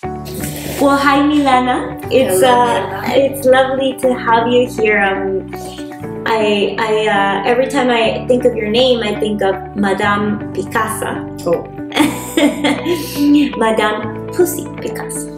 Well, hi Milana. It's lovely to have you here. I every time I think of your name, I think of Madame Picassa. Oh, Madame Pussy Picassa,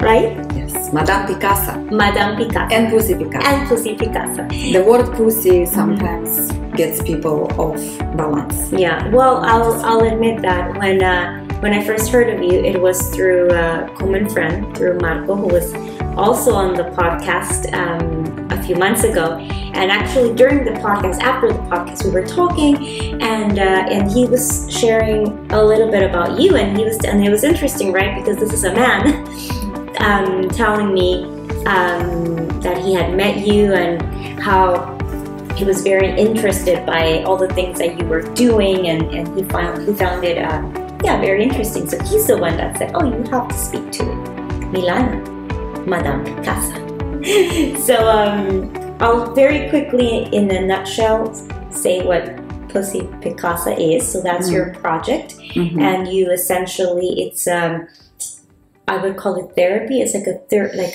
right? yes, Madame Picassa. Madame Picassa. And Pussy Picassa. And Pussy Picassa. The word pussy sometimes gets people off balance. Yeah. Well, I'll admit that when I first heard of you, it was through a common friend, through Marco, who was also on the podcast a few months ago. And actually, during the podcast, after the podcast, we were talking, and he was sharing a little bit about you, and it was interesting, right? Because this is a man telling me that he had met you and how he was very interested by all the things that you were doing, and he found it very interesting. So he's the one that said, "Oh, you have to speak to Milana, Madame Picassa." So I'll very quickly, in a nutshell, say what Pussy Picassa is. So that's your project, and you essentially, it's I would call it therapy. It's like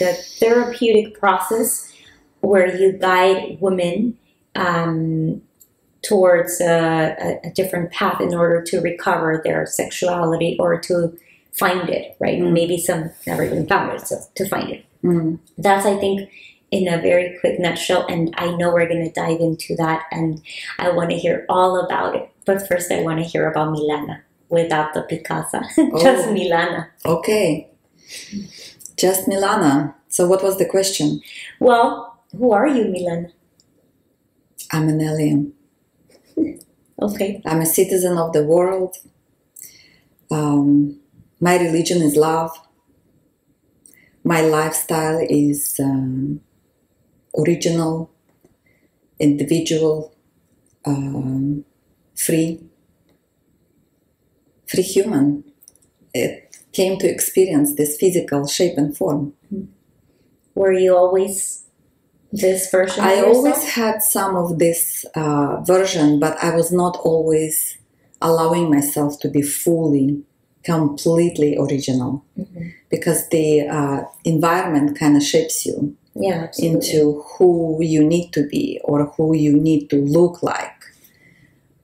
a therapeutic process where you guide women towards a different path in order to recover their sexuality or to find it, right? Maybe some never even found it, so to find it. That's, I think, in a very quick nutshell, and I know we're going to dive into that, and I want to hear all about it. But first, I want to hear about Milana, without the Picassa. Just Milana. Okay. Just Milana. So what was the question? Well, who are you, Milana? I'm an alien. Okay. I'm a citizen of the world. My religion is love. My lifestyle is original, individual, free human. It came to experience this physical shape and form. Were you always this version of yourself? I always had some of this version, but I was not always allowing myself to be fully, completely original, because the environment kind of shapes you into who you need to be or who you need to look like.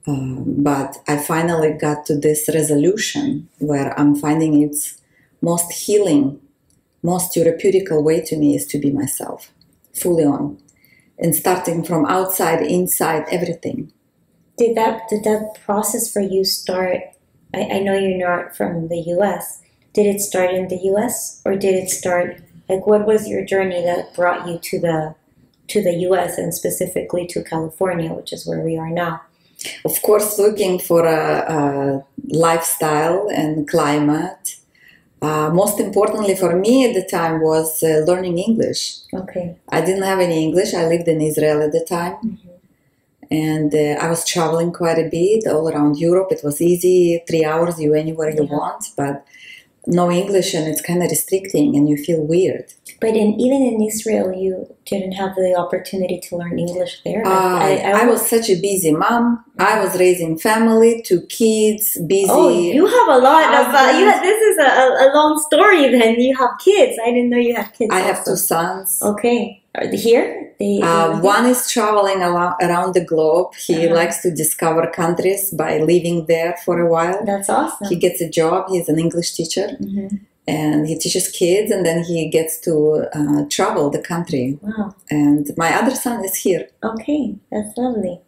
But I finally got to this resolution where I'm finding it's most healing, most therapeutical way to me is to be myself, fully on, and starting from outside, inside, everything. Did that process for you start? I know you're not from the U.S. Did it start in the U.S. or did it start? Like, what was your journey that brought you to the U.S. and specifically to California, which is where we are now? Of course, looking for a lifestyle and climate. Most importantly for me at the time was learning English. Okay. I didn't have any English. I lived in Israel at the time. And I was traveling quite a bit all around Europe. It was easy, 3 hours, you anywhere you want, but no English, and it's kind of restricting and you feel weird. But even in Israel, you didn't have the opportunity to learn English there? I was such a busy mom. I was raising family, 2 kids, busy. Oh, you have a lot of... this is a long story then. You have kids. I didn't know you had kids. I have 2 sons. Okay. Are they here? One is traveling around the globe. He likes to discover countries by living there for a while. That's awesome. He gets a job. He's an English teacher. And he teaches kids, and then he gets to travel the country. Wow. And my other son is here. Okay, that's lovely.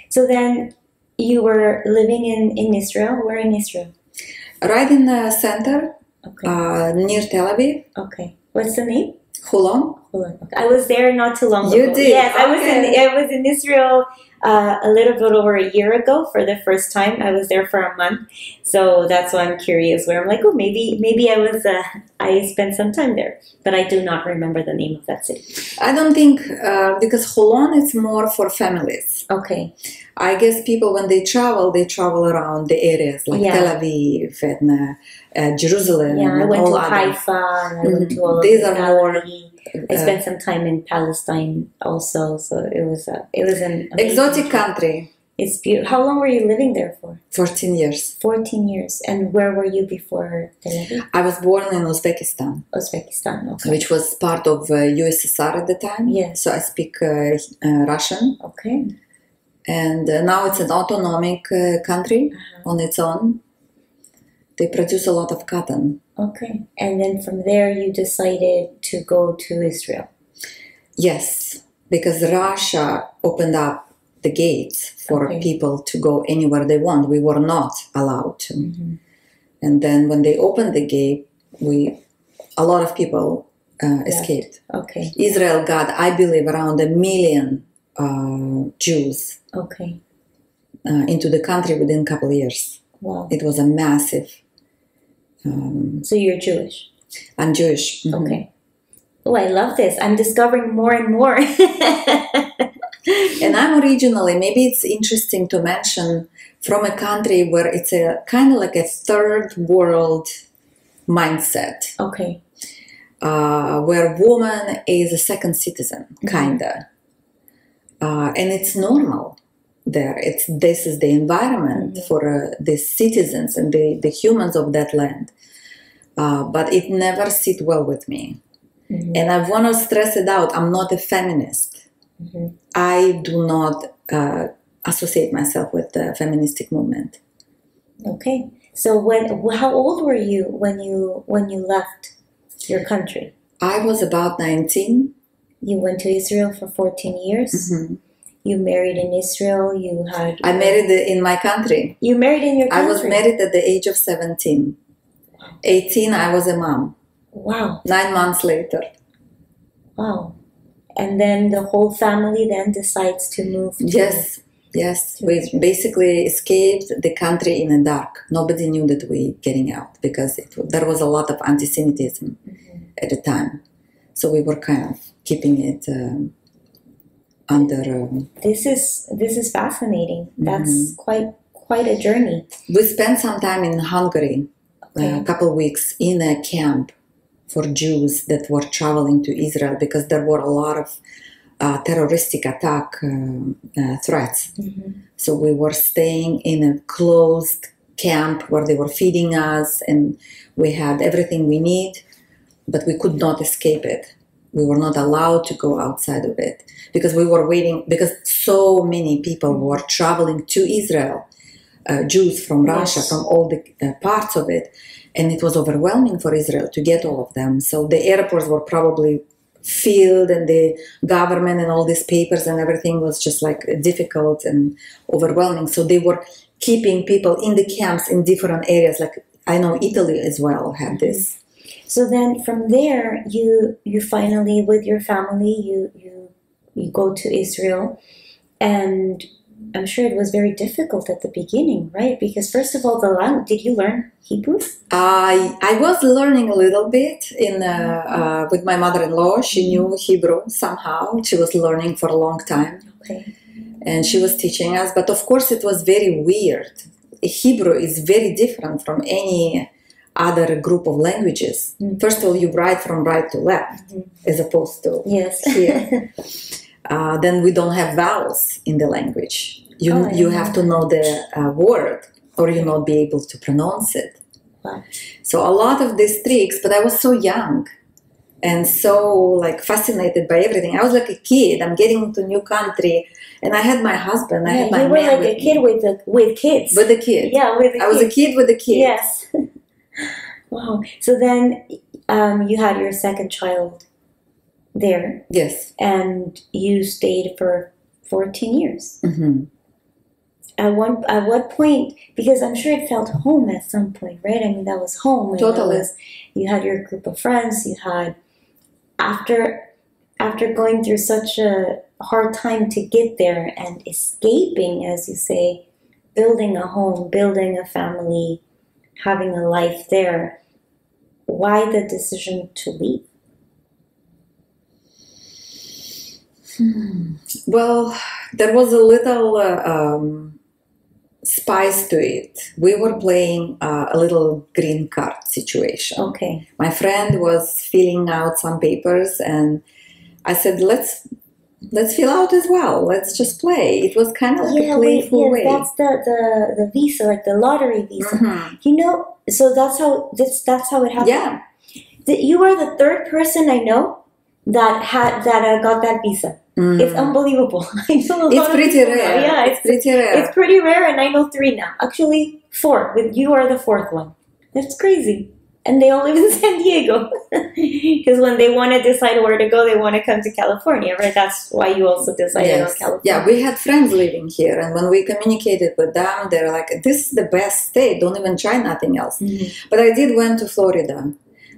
So then you were living in Israel. Where in Israel? Right in the center, near Tel Aviv. Okay. What's the name? Holon. Okay. I was there not too long ago. You did? Yes, I was in Israel a little bit over a year ago for the first time. I was there for a month, so that's why I'm curious. Where I'm like, oh, maybe I spent some time there, but I do not remember the name of that city. I don't think because Holon is more for families. Okay. I guess people when they travel around the areas like Tel Aviv and Jerusalem. Yeah, I went to other. Haifa and I went to all of These are more. I spent some time in Palestine also, so it was an amazing exotic trip. country. It's beautiful. How long were you living there for? 14 years. 14 years. And where were you before Tel Aviv? I was born in Uzbekistan. Uzbekistan, okay. Which was part of USSR at the time. Yes. So I speak Russian. Okay. And now it's an autonomic country on its own. They produce a lot of cotton. Okay. And then from there you decided to go to Israel. Yes, because Russia opened up the gates for people to go anywhere they want. We were not allowed to. Mm-hmm. And then when they opened the gate, a lot of people escaped. Okay. Israel got, I believe, around 1 million Jews into the country within a couple of years. Wow. It was a massive... So you're Jewish? I'm Jewish. Mm-hmm. Okay. Oh, I love this. I'm discovering more and more. And I'm originally, maybe it's interesting to mention, from a country where it's a kind of like a third world mindset. Okay. Where woman is a second citizen, kinda. And it's normal there. This is the environment for the citizens and the humans of that land. But it never sit well with me. Mm-hmm. And I want to stress it out. I'm not a feminist. Mm-hmm. I do not associate myself with the feministic movement. Okay. So how old were you when you left your country? I was about 19. You went to Israel for 14 years. Mm-hmm. You married in Israel. I married in my country. You married in your country? I was married at the age of 17. 18, I was a mom. Wow. 9 months later. Wow. And then the whole family then decides to move to... Yes. We basically escaped the country in the dark. Nobody knew that we were getting out because there was a lot of anti-Semitism at the time. So we were kind of keeping it under... This is fascinating. That's quite a journey. We spent some time in Hungary, a couple of weeks in a camp for Jews that were traveling to Israel because there were a lot of terroristic attack threats. Mm-hmm. So we were staying in a closed camp where they were feeding us and we had everything we need, but we could not escape it. We were not allowed to go outside of it because we were waiting, because so many people were traveling to Israel, Jews from Russia, from all the parts of it. And it was overwhelming for Israel to get all of them. So the airports were probably filled and the government and all these papers and everything was just like difficult and overwhelming. So they were keeping people in the camps in different areas. Like I know Italy as well had this. So then from there, you finally, with your family, you go to Israel, and I'm sure it was very difficult at the beginning, right? Because first of all, the language, did you learn Hebrew? I was learning a little bit with my mother-in-law. She knew Hebrew somehow. She was learning for a long time. Okay. And she was teaching us. But of course, it was very weird. Hebrew is very different from any other group of languages. Mm-hmm. First of all, you write from right to left, as opposed to here. Then we don't have vowels in the language. You have to know the word or you not be able to pronounce it. Wow. So a lot of these tricks, but I was so young and so like fascinated by everything. I was like a kid. I'm getting into a new country and I had my husband. I had my man. You were like a kid with kids. With the kid. Yeah, with the I was a kid with the kid. Yes. Wow. So then you had your second child there. Yes. And you stayed for 14 years. Mm-hmm. At what point, because I'm sure it felt home at some point, right? I mean, that was home. And totally. You had your group of friends. You had, after going through such a hard time to get there and escaping, as you say, building a home, building a family, having a life there, why the decision to leave? Well, there was a little spice to it. We were playing a little green card situation. Okay. My friend was filling out some papers and I said, let's let's feel out as well. Let's just play. It was kind of like a playful way. That's the visa, like the lottery visa. So that's how it happened. Yeah. You are the third person I know that got that visa. It's unbelievable. I know it's pretty rare. Yeah, it's pretty rare. It's pretty rare, and I know 3 now. Actually, 4. With you are the 4th one. That's crazy. And they all live in San Diego. Because when they want to decide where to go, they want to come to California, right? That's why you also decided on California. Yeah, we had friends living here, and when we communicated with them, they're like, this is the best state. Don't even try nothing else. But I did went to Florida,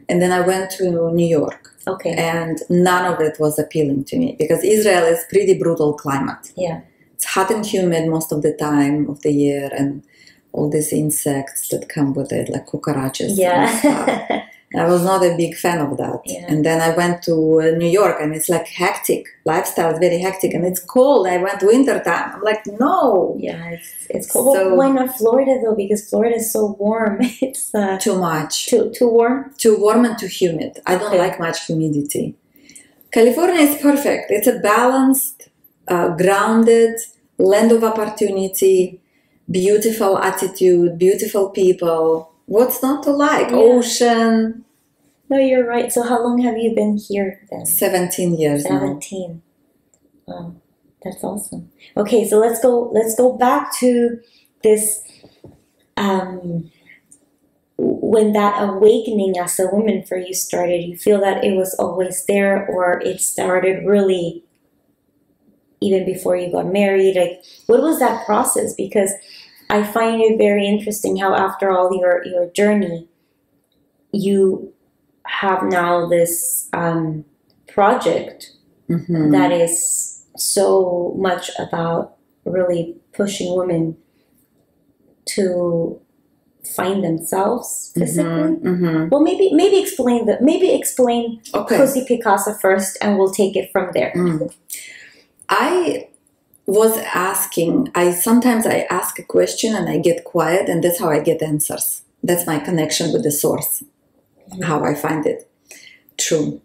and then I went to New York. Okay. And none of it was appealing to me because Israel is pretty brutal climate. Yeah. It's hot and humid most of the time of the year, and all these insects that come with it, like cucarachas. Yeah. And stuff. I was not a big fan of that. Yeah. And then I went to New York, and it's like hectic. Lifestyle is very hectic, and it's cold. I went winter time. I'm like, no. Yeah, it's cold. So, why not Florida though? Because Florida is so warm. It's too much. Too warm. Too warm and too humid. I don't like much humidity. California is perfect. It's a balanced, grounded land of opportunity, beautiful attitude, beautiful people. What's not to like? Yeah. Ocean. No, you're right. So how long have you been here then? 17 years 17. Now. Wow, that's awesome. Okay, so let's go back to this when that awakening as a woman for you started. You feel that it was always there, or it started really even before you got married? Like, what was that process? Because I find it very interesting how after all your journey, you have now this project that is so much about really pushing women to find themselves physically. Well, maybe explain Pussy Picassa first, and we'll take it from there. I was asking, sometimes I ask a question and I get quiet, and that's how I get answers. That's my connection with the source, how I find it true.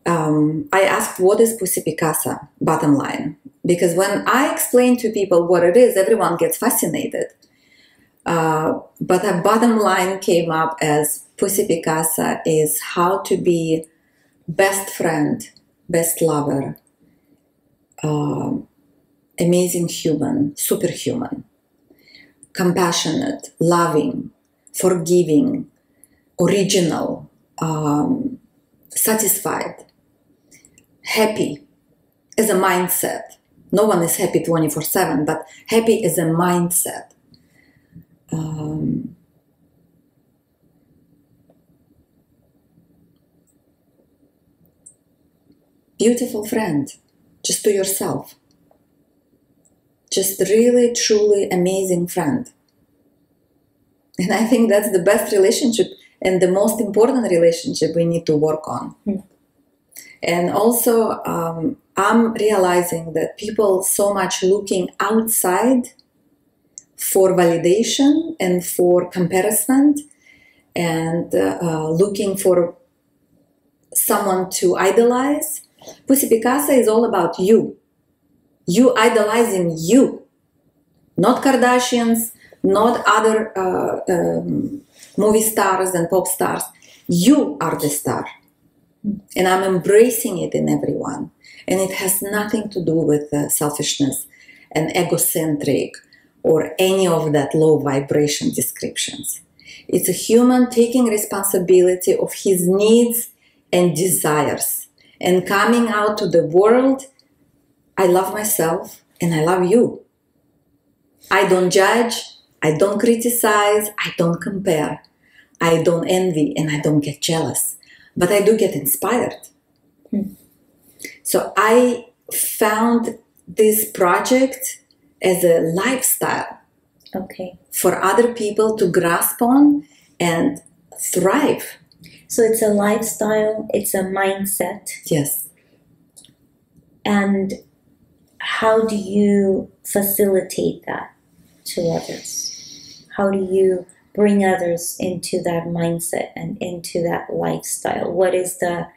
I asked, what is Pussy Picassa, bottom line? Because when I explain to people what it is, everyone gets fascinated. But the bottom line came up as Pussy Picassa is how to be best friend, best lover, amazing human, superhuman, compassionate, loving, forgiving, original, satisfied, happy as a mindset. No one is happy 24/7, but happy as a mindset. Beautiful friend, just to yourself. Just really, truly amazing friend. And I think that's the best relationship and the most important relationship we need to work on. And also, I'm realizing that people so much looking outside for validation and for comparison and looking for someone to idolize. Pussy Picassa is all about you. You idolizing you. Not Kardashians, not other movie stars and pop stars. You are the star. And I'm embracing it in everyone. And it has nothing to do with selfishness and egocentric or any of that low vibration descriptions. It's a human taking responsibility of his needs and desires and coming out to the world. I love myself and I love you. I don't judge, I don't criticize, I don't compare, I don't envy, and I don't get jealous. But I do get inspired. So I found this project as a lifestyle for other people to grasp on and thrive. So it's a lifestyle, it's a mindset. Yes. And how do you facilitate that to others? How do you bring others into that mindset and into that lifestyle? What is that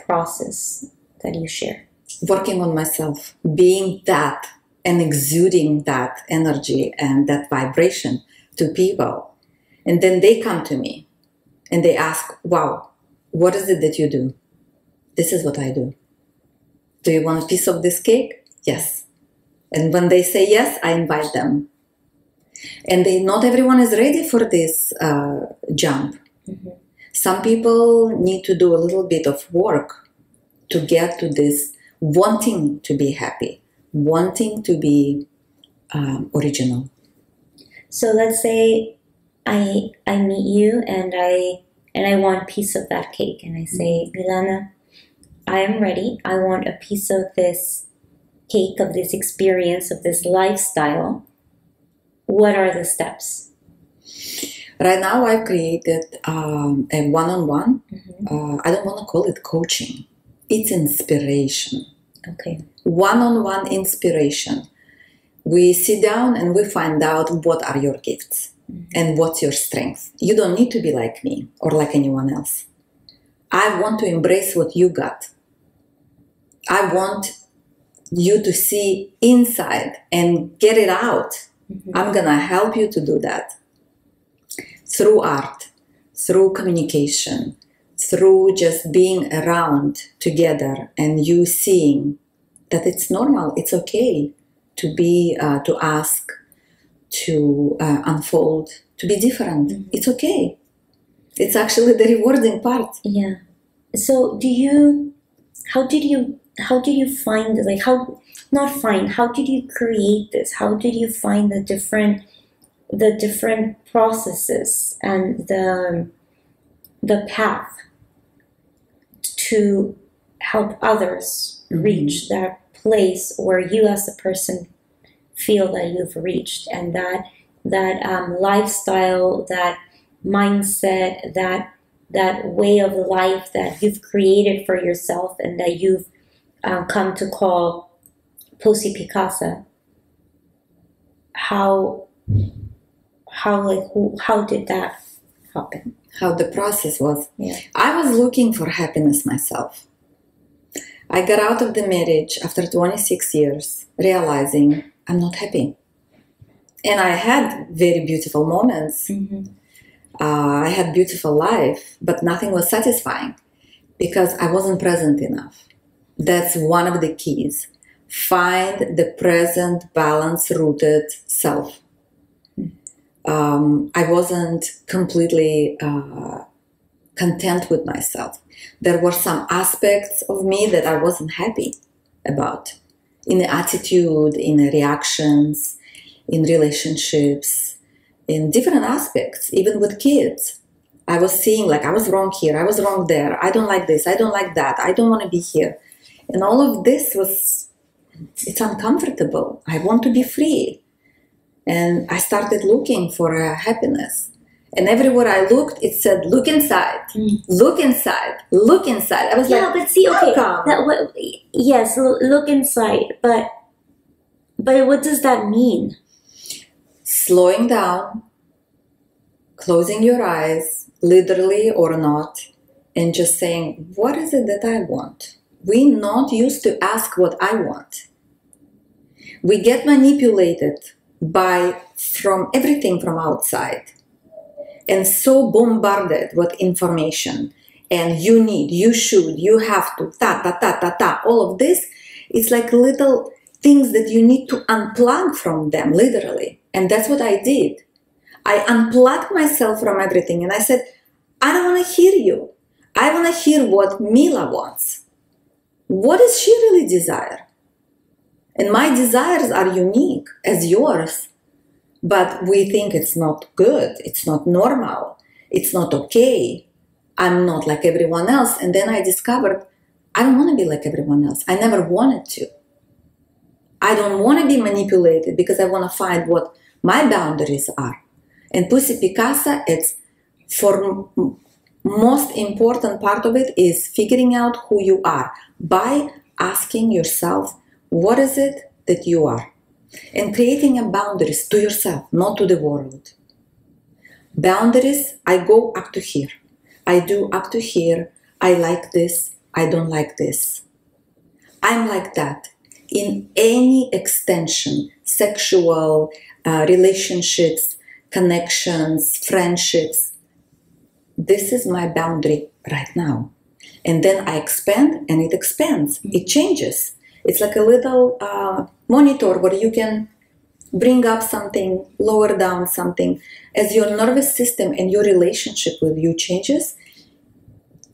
process that you share? Working on myself, being that and exuding that energy and that vibration to people. And then they come to me and they ask, wow, what is it that you do? This is what I do. Do you want a piece of this cake? Yes. And when they say yes, I invite them. And not everyone is ready for this jump. Mm-hmm. Some people need to do a little bit of work to get to this wanting to be happy, wanting to be original. So let's say I meet you and I want a piece of that cake, and I say, Milana, I am ready. I want a piece of this cake, of this experience, of this lifestyle. What are the steps? Right now, I've created a one-on-one. Mm-hmm. I don't want to call it coaching. It's inspiration. Okay. One-on-one inspiration. We sit down and we find out what are your gifts and what's your strength. You don't need to be like me or like anyone else. I want to embrace what you got. I want you to see inside and get it out. Mm-hmm. I'm going to help you to do that. Through art, through communication, through just being around together and you seeing that it's normal, it's okay to be, to ask, to unfold, to be different. Mm-hmm. It's okay. It's actually the rewarding part. Yeah. So how did you find, like, how did you create this? How did you find the different processes and the path to help others reach that place where you as a person feel that you've reached, and that lifestyle, that mindset, that way of life that you've created for yourself and that you've come to call Picassa? How did that happen? How the process was? Yeah. I was looking for happiness myself. I got out of the marriage after 26 years, realizing I'm not happy. And I had very beautiful moments. Mm-hmm. I had beautiful life, but nothing was satisfying because I wasn't present enough. That's one of the keys. Find the present, balance-rooted self. I wasn't completely content with myself. There were some aspects of me that I wasn't happy about. In the attitude, in the reactions, in relationships, in different aspects, even with kids. I was seeing like I was wrong here, I was wrong there, I don't like this, I don't like that, I don't want to be here. And all of this it's uncomfortable. I want to be free. And I started looking for happiness. And everywhere I looked, it said, look inside, look inside, look inside. I was like, but see, okay, yes, look inside, but what does that mean? Slowing down, closing your eyes, literally or not, and just saying, what is it that I want? We're not used to ask what I want. We get manipulated from everything from outside and so bombarded with information and you need, you should, you have to, all of this. It's like little things that you need to unplug from them, literally. And that's what I did. I unplugged myself from everything and I said, I don't want to hear you. I want to hear what Mila wants. What does she really desire? And my desires are unique as yours. But we think it's not good, it's not normal, it's not okay. I'm not like everyone else. And then I discovered I don't want to be like everyone else. I never wanted to. I don't want to be manipulated because I want to find what my boundaries are. And Picassa, it's for most important part of it is figuring out who you are by asking yourself, what is it that you are? And creating a boundaries to yourself, not to the world. Boundaries, I go up to here. I do up to here. I like this. I don't like this. I'm like that. In any extension, sexual, relationships, connections, friendships, this is my boundary right now. And then I expand and it expands. It changes. It's like a little monitor where you can bring up something, lower down something. As your nervous system and your relationship with you changes,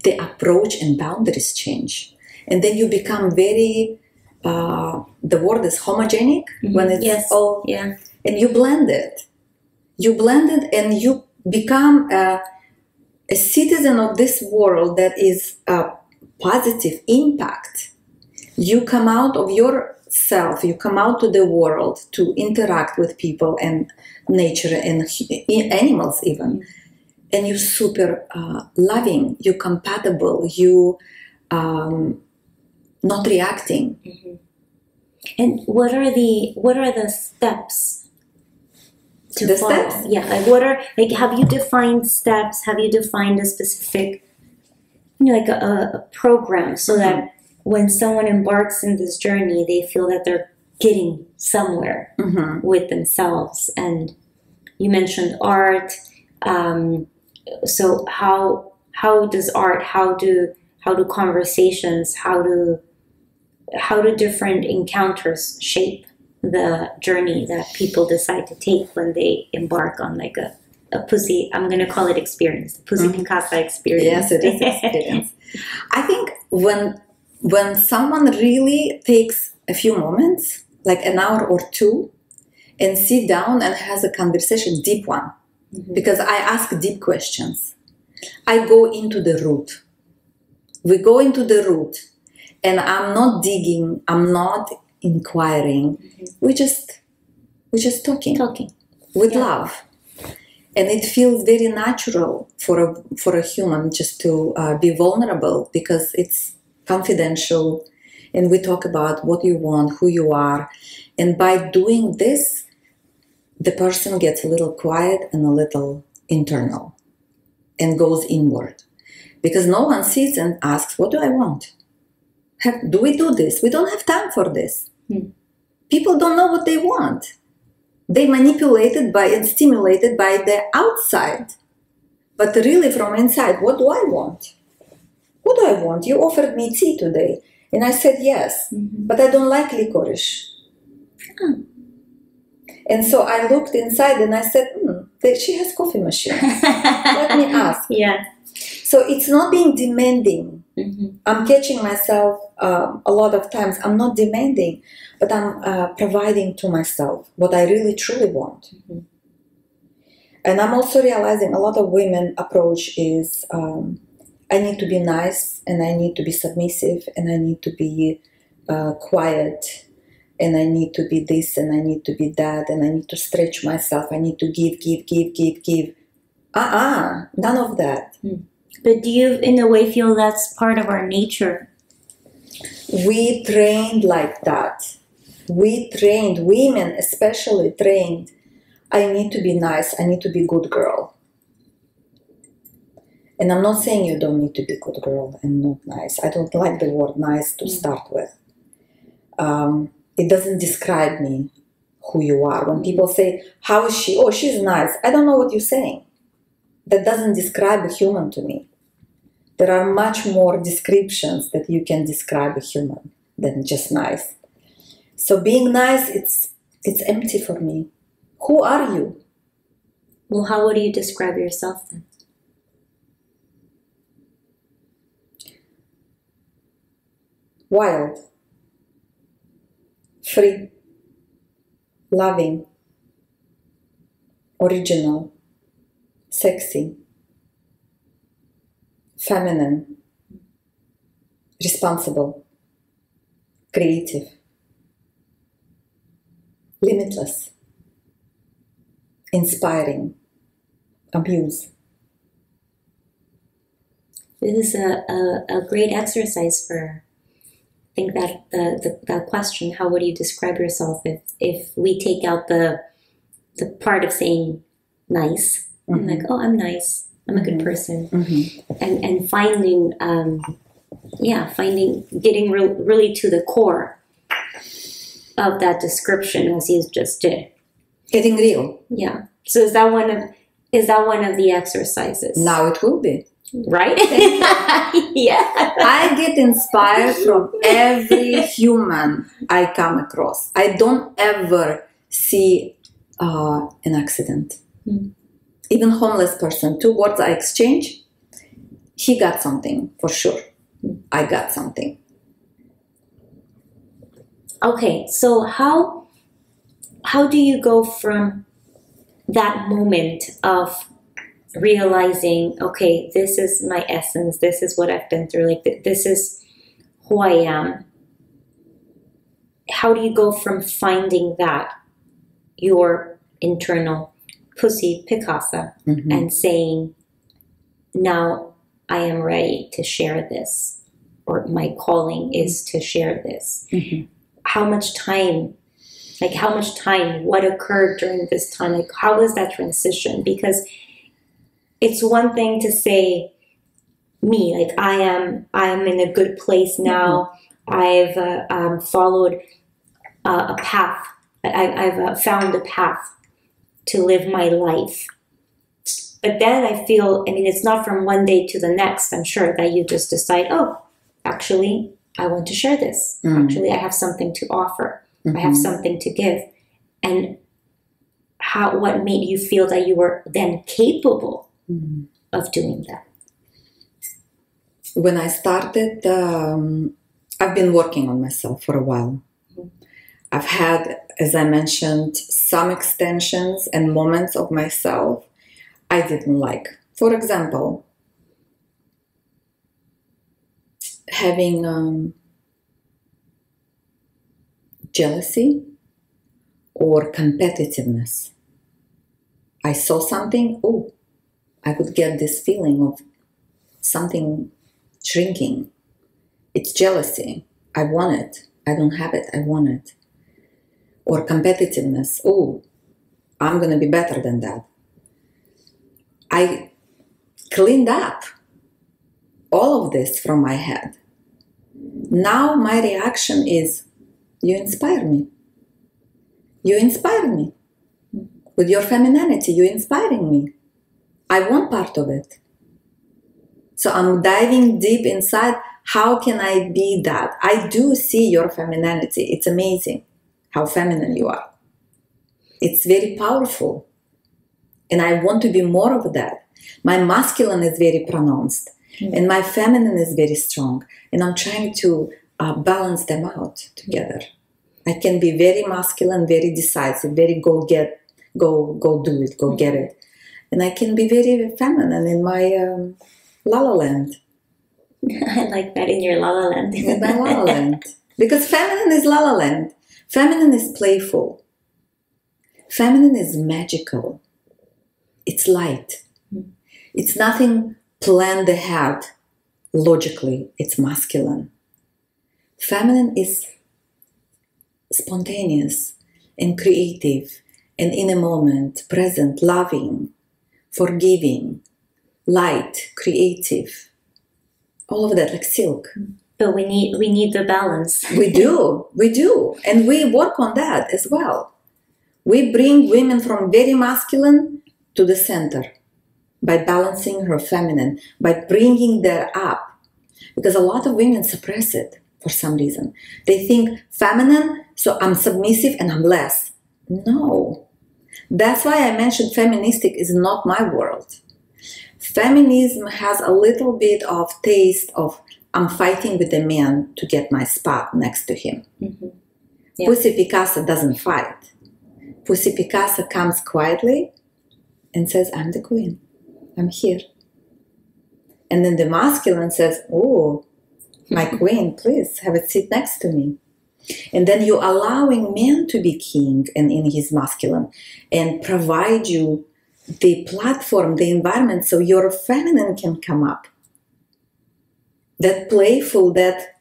the approach and boundaries change. And then you become very, the word is homogenic, when it's all, and you blend it. You blend it and you become a citizen of this world that is a positive impact. You come out of yourself, you come out to the world to interact with people and nature and animals even. And you're super loving, you're compatible, you not reacting. And what are the steps to follow? Steps? Yeah, like what are, like, have you defined steps? Have you defined a specific, like a program so that when someone embarks in this journey, they feel that they're getting somewhere with themselves? And you mentioned art. So how does art, how do conversations, how do different encounters shape the journey that people decide to take when they embark on like a pussy, I'm going to call it experience, the pussy Picassa experience? Yes, it is experience. I think when someone really takes a few moments, like an hour or two, and sit down and has a conversation, deep one, because I ask deep questions. I go into the root. We go into the root, and I'm not digging, I'm not inquiring. We just talking with love, and it feels very natural for a human just to be vulnerable, because it's confidential, and we talk about what you want, who you are, and by doing this, the person gets a little quiet and a little internal and goes inward, because no one sits and asks, what do I want? Do we do this? We don't have time for this. People don't know what they want. They manipulated by and stimulated by the outside. But really from inside, what do I want? What do I want? You offered me tea today. And I said yes, but I don't like licorice. And so I looked inside and I said, she has coffee machine. Let me ask. Yeah. So it's not being demanding. I'm catching myself a lot of times. I'm not demanding, but I'm providing to myself what I really truly want. And I'm also realizing a lot of women approach is I need to be nice, and I need to be submissive, and I need to be quiet, and I need to be this, and I need to be that, and I need to stretch myself. I need to give. None of that. But do you, in a way, feel that's part of our nature? We trained like that. We trained, women especially trained, I need to be nice, I need to be good girl. And I'm not saying you don't need to be good girl and not nice. I don't like the word nice to start with. It doesn't describe me, who you are. When people say, how is she? Oh, she's nice. I don't know what you're saying. That doesn't describe a human to me. There are much more descriptions that you can describe a human than just nice. So being nice, it's empty for me. Who are you? Well, how would you describe yourself then? Wild, free, loving, original, sexy, feminine, responsible, creative, limitless, inspiring, abuse. This is a great exercise for, I think, that question, how would you describe yourself, if we take out the part of saying nice, like, oh, I'm nice, I'm a good person, and finding getting really to the core of that description as you just did. Getting real. Yeah. So is that one of the exercises? Now it will be. Right? Yeah. I get inspired from every human I come across. I don't ever see an accident. Even homeless person, 2 words I exchange, he got something for sure. I got something. Okay, so how do you go from that moment of realizing, okay, this is my essence, this is what I've been through, like this is who I am. How do you go from finding that, your internal pussy Picassa, and saying, now I am ready to share this, or my calling is to share this? How much time, what occurred during this time? Like, how was that transition? Because it's one thing to say, me, like I am in a good place now. I've followed a path. I've found a path to live my life. But then I feel, it's not from one day to the next, I'm sure, that you just decide, oh, actually, I want to share this. Actually, I have something to offer. I have something to give. And what made you feel that you were then capable of doing that? When I started, I've been working on myself for a while. I've had, as I mentioned, some extensions and moments of myself I didn't like. For example, having jealousy or competitiveness. I saw something, oh, I would get this feeling of something shrinking. It's jealousy. I want it. I don't have it. I want it. Or competitiveness. Oh, I'm going to be better than that. I cleaned up all of this from my head. Now my reaction is, you inspire me. You inspire me. With your femininity, you're inspiring me. I want part of it. So I'm diving deep inside. How can I be that? I do see your femininity. It's amazing how feminine you are. It's very powerful. And I want to be more of that. My masculine is very pronounced. And my feminine is very strong. And I'm trying to balance them out together. I can be very masculine, very decisive, very go do it, go get it. And I can be very feminine in my la la land. I like that, in your la la land. In my la la land. Because feminine is la la land. Feminine is playful. Feminine is magical. It's light. It's nothing planned ahead logically. It's masculine. Feminine is spontaneous and creative and in a moment, present, loving, forgiving, light, creative. All of that, like silk. But we need the balance. We do. And we work on that as well. We bring women from very masculine to the center by balancing her feminine, by bringing that up. Because a lot of women suppress it for some reason. They think feminine, so I'm submissive and I'm less. No. That's why I mentioned feministic is not my world. Feminism has a little bit of taste of I'm fighting with a man to get my spot next to him. Yeah. Pussy Picassa doesn't fight. Pussy Picassa comes quietly and says, I'm the queen. I'm here. And then the masculine says, oh, my queen, please have a seat next to me. And then you're allowing men to be king and in his masculine and provide you the platform, the environment, so your feminine can come up. That playful, that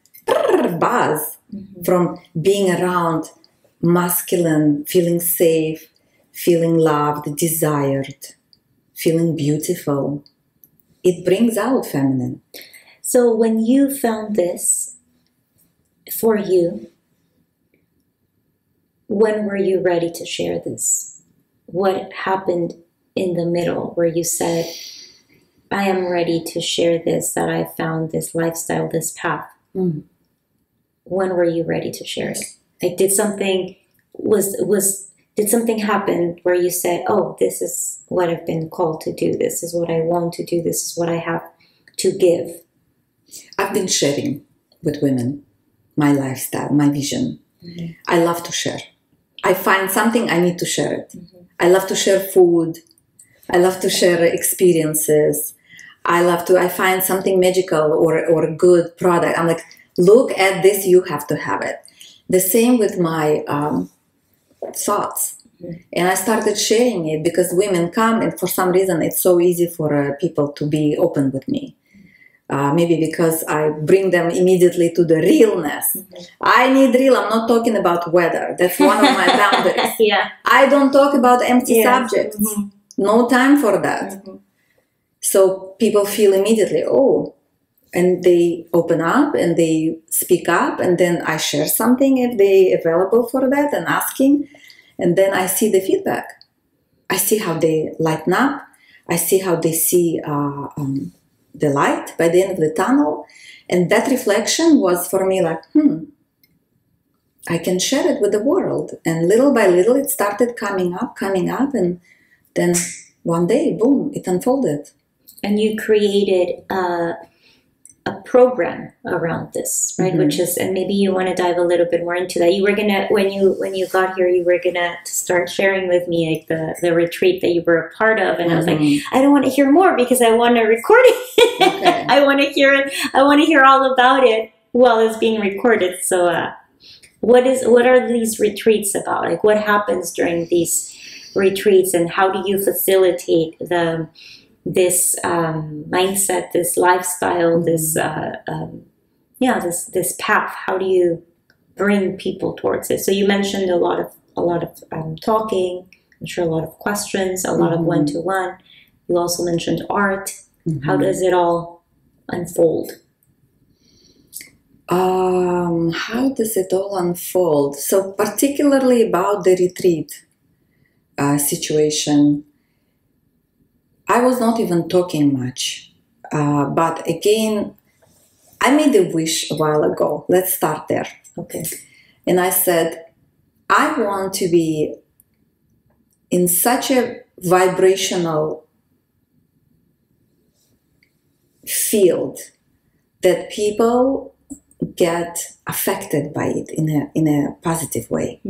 buzz from being around masculine, feeling safe, feeling loved, desired, feeling beautiful. It brings out feminine. So when you found this for you, when were you ready to share this? What happened in the middle where you said, I am ready to share this, that I found this lifestyle, this path? Mm. When were you ready to share it? Like, did something happen where you said, oh, this is what I've been called to do. This is what I want to do. This is what I have to give. I've been sharing with women my lifestyle, my vision. Mm-hmm. I love to share. I find something, I need to share it. Mm-hmm. I love to share food. I love to share experiences. I find something magical or a good product. I'm like, look at this, you have to have it. The same with my thoughts. Mm-hmm. And I started sharing it because women come, and for some reason it's so easy for people to be open with me. Maybe because I bring them immediately to the realness. Mm-hmm. I need real. I'm not talking about weather. That's one of my boundaries. Yeah. I don't talk about empty Yes. subjects. Mm-hmm. No time for that. Mm-hmm. So people feel immediately, oh, and they open up and they speak up, and then I share something if they available for that and asking, and then I see the feedback. I see how they lighten up. I see how they see the light by the end of the tunnel, and that reflection was for me like, I can share it with the world. And little by little, it started coming up, and then one day, boom, it unfolded. And you created a program around this, right? Mm-hmm. Which is, and maybe you want to dive a little bit more into that. You were gonna, when you got here, you were gonna start sharing with me like the retreat that you were a part of, and I was like, I don't want to hear more because I want to record it. Okay. I want to hear it. I want to hear all about it while it's being recorded. So, what are these retreats about? Like, what happens during these retreats, and how do you facilitate this mindset, this lifestyle, this this path? How do you bring people towards it? So you mentioned a lot of talking. I'm sure a lot of questions, a lot of one-to-one. You also mentioned art. Mm-hmm. How does it all unfold? How does it all unfold? So particularly about the retreat situation, I was not even talking much. But again, I made a wish a while ago. Let's start there. Okay. And I said, I want to be in such a vibrational field that people get affected by it in a positive way.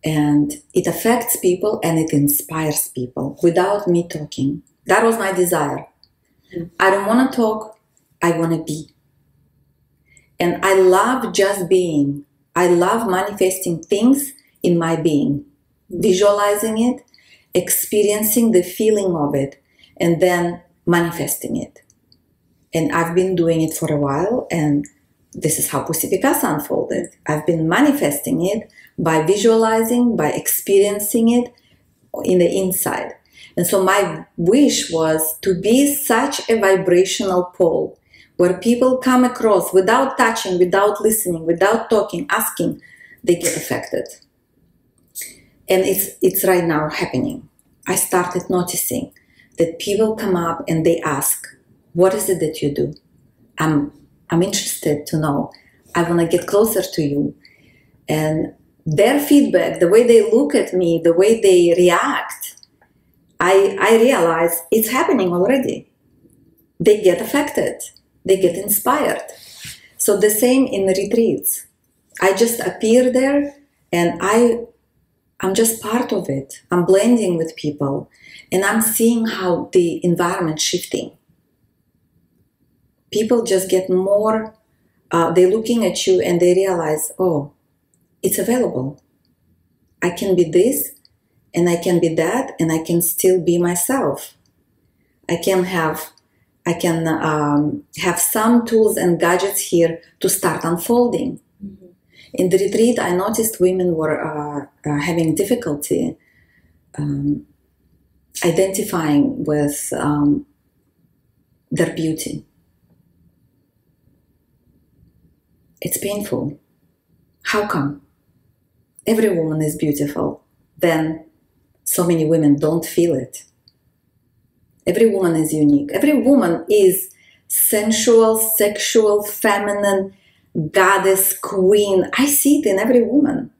And it affects people and it inspires people without me talking. That was my desire. I don't want to talk, I want to be. And I love just being. I love manifesting things in my being, visualizing it, experiencing the feeling of it, and then manifesting it. And I've been doing it for a while, and this is how Picassa unfolded. I've been manifesting it by visualizing, by experiencing it in the inside. And so my wish was to be such a vibrational pole where people come across without touching, without listening, without talking, asking, they get affected. And it's right now happening. I started noticing that people come up and they ask, what is it that you do? I'm interested to know. I want to get closer to you. And their feedback, the way they look at me, the way they react, I realize it's happening already. They get affected. They get inspired. So the same in retreats. I just appear there and I'm just part of it. I'm blending with people and I'm seeing how the environment's shifting. People just get more, they're looking at you and they realize, oh, it's available. I can be this and I can be that and I can still be myself. I can have some tools and gadgets here to start unfolding. Mm-hmm. In the retreat, I noticed women were having difficulty identifying with their beauty. It's painful. How come? Every woman is beautiful. Then so many women don't feel it. Every woman is unique. Every woman is sensual, sexual, feminine, goddess, queen. I see it in every woman.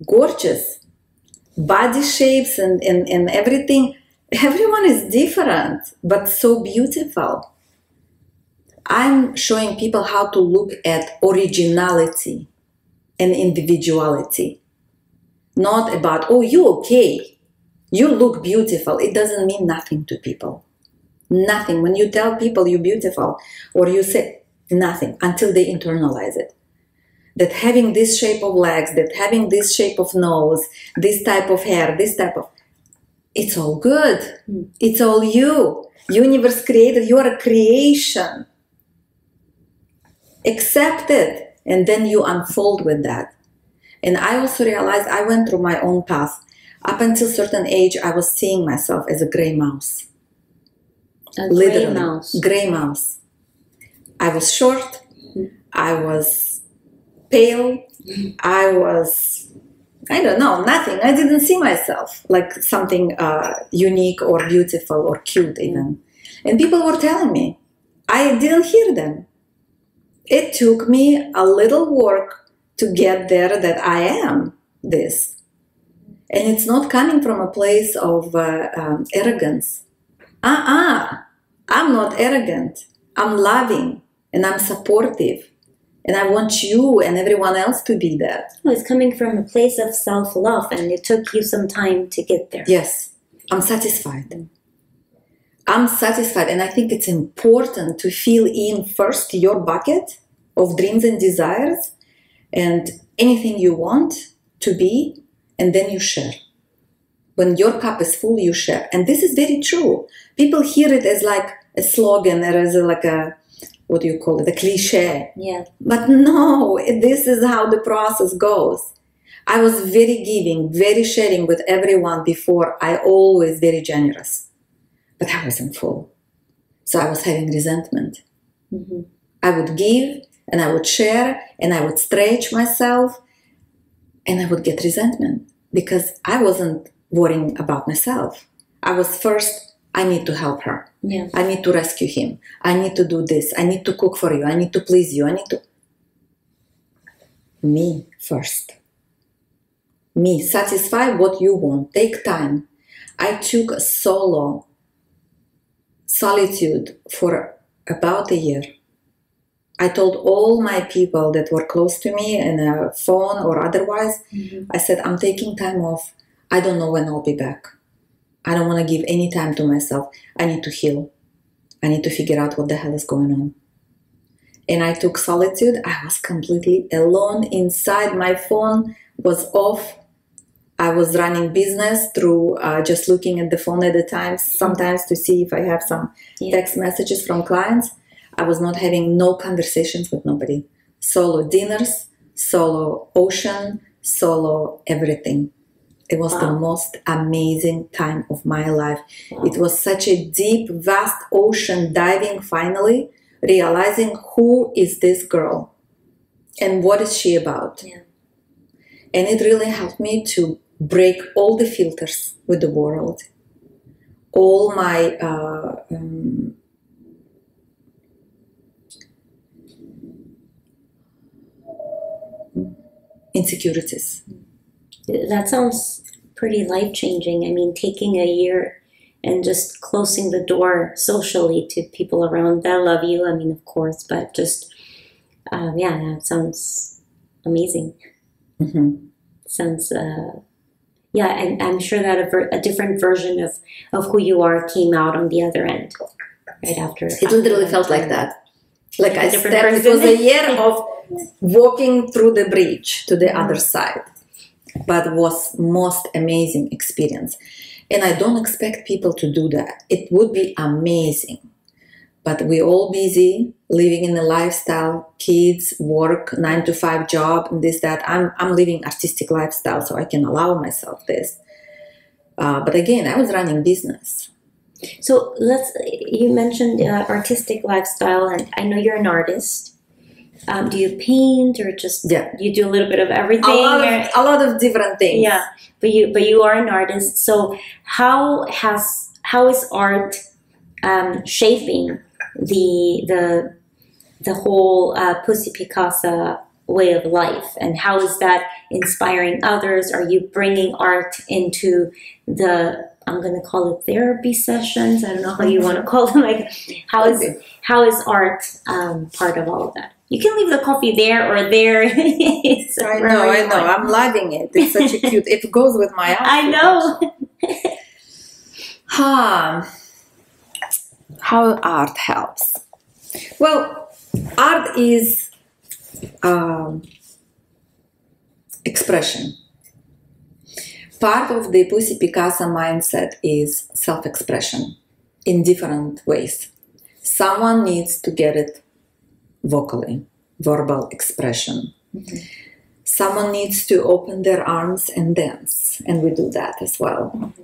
Gorgeous. Body shapes and everything. Everyone is different, but so beautiful. I'm showing people how to look at originality and individuality. Not about, oh, you okay. You look beautiful. It doesn't mean nothing to people. Nothing. When you tell people you're beautiful or you say nothing until they internalize it. That having this shape of legs, that having this shape of nose, this type of hair, this type of... It's all good. It's all you. Universe created. You are a creation. Accept it. And then you unfold with that. And I also realized I went through my own path. Up until a certain age, I was seeing myself as a gray mouse. A Literally. gray mouse. Gray mouse. I was short. I was pale. I was, I don't know, nothing. I didn't see myself like something unique or beautiful or cute even. And people were telling me. I didn't hear them. It took me a little work to get there that I am this. And it's not coming from a place of arrogance. I'm not arrogant. I'm loving and I'm supportive. And I want you and everyone else to be that. Oh, it's coming from a place of self-love, and it took you some time to get there. Yes, I'm satisfied. I'm satisfied, and I think it's important to fill in first your bucket of dreams and desires and anything you want to be, and then you share. When your cup is full, you share. And this is very true. People hear it as like a slogan, or as like a, what do you call it, a cliche. Yeah. But no, this is how the process goes. I was very giving, very sharing with everyone before. I always very generous. But I wasn't full. So I was having resentment. Mm-hmm. I would give and I would share and I would stretch myself and I would get resentment because I wasn't worrying about myself. I was first, I need to help her. Yeah. I need to rescue him. I need to do this. I need to cook for you. I need to please you. I need to... Me first. Me. Satisfy what you want. Take time. I took a solo solitude for about a year. I told all my people that were close to me in a phone or otherwise, I said, I'm taking time off. I don't know when I'll be back. I don't want to give any time to myself. I need to heal. I need to figure out what the hell is going on. And I took solitude. I was completely alone inside. My phone was off. I was running business through just looking at the phone at the time, sometimes to see if I have some text messages from clients. I was not having no conversations with nobody. Solo dinners, solo ocean, solo everything. It was the most amazing time of my life. It was such a deep, vast ocean diving finally, realizing who is this girl and what is she about. Yeah. And it really helped me to break all the filters with the world. All my insecurities. That sounds pretty life-changing. I mean, taking a year and just closing the door socially to people around that love you. I mean, of course, but just, yeah, that sounds amazing. Mm-hmm. Sounds, yeah, and I'm sure that a different version of who you are came out on the other end, right after. It literally felt like that. Like I stepped, person. it was a year of walking through the bridge to the other side. But was most amazing experience. And I don't expect people to do that. It would be amazing. But we're all busy, living in a lifestyle, kids, work, 9-to-5 job, and this, that. I'm living artistic lifestyle, so I can allow myself this. But again, I was running business. So you mentioned artistic lifestyle, and I know you're an artist. Do you paint or just you do a little bit of everything? A lot of different things. Yeah, but you are an artist. So how is art shaping the whole Pussy Picassa way of life, and how is that inspiring others? Are you bringing art into the, I'm going to call it therapy sessions? I don't know how you want to call them. Like, how is art part of all of that? You can leave the coffee there or there. I know. I'm loving it. It's such a cute. It goes with my outfit. I know. How art helps? Well, art is expression. Part of the Pussy Picassa mindset is self-expression in different ways. Someone needs to get it vocally, verbal expression. Mm-hmm. Someone needs to open their arms and dance, and we do that as well. Mm-hmm.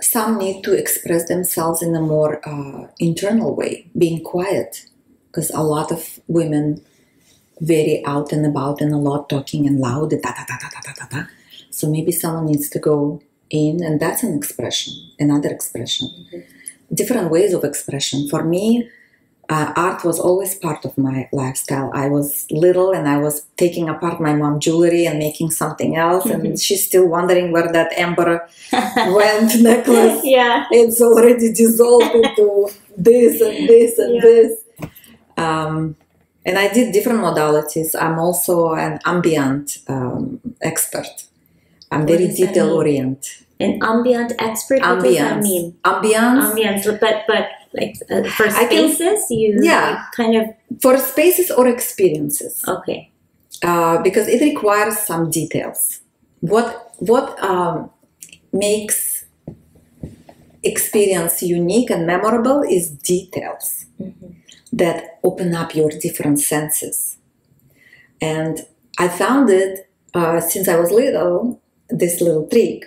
Some need to express themselves in a more internal way, being quiet, because a lot of women very out and about and a lot talking and loud, so maybe someone needs to go in, and that's an expression, another expression. Mm-hmm. Different ways of expression. For me, art was always part of my lifestyle. I was little and I was taking apart my mom's jewelry and making something else, mm-hmm. and she's still wondering where that amber went necklace. Yeah, it's already dissolved into this and this and this. And I did different modalities. I'm also an ambient expert. I'm very detail oriented. An ambient expert? What does that mean? Ambience. But like for spaces, kind of... For spaces or experiences. Okay. Because it requires some details. What makes experience unique and memorable is details. Mm-hmm. That open up your different senses. And I found it since I was little, this little trick,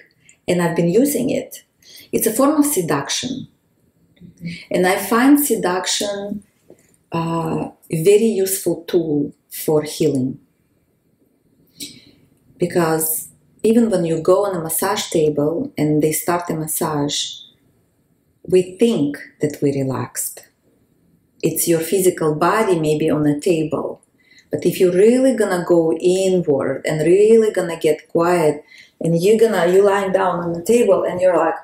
and I've been using it. It's a form of seduction. Mm-hmm. And I find seduction a very useful tool for healing. Because even when you go on a massage table and they start a massage, we think that we relaxed. It's your physical body maybe on a table. But if you're really gonna go inward and really gonna get quiet, and you lying down on the table and you're like,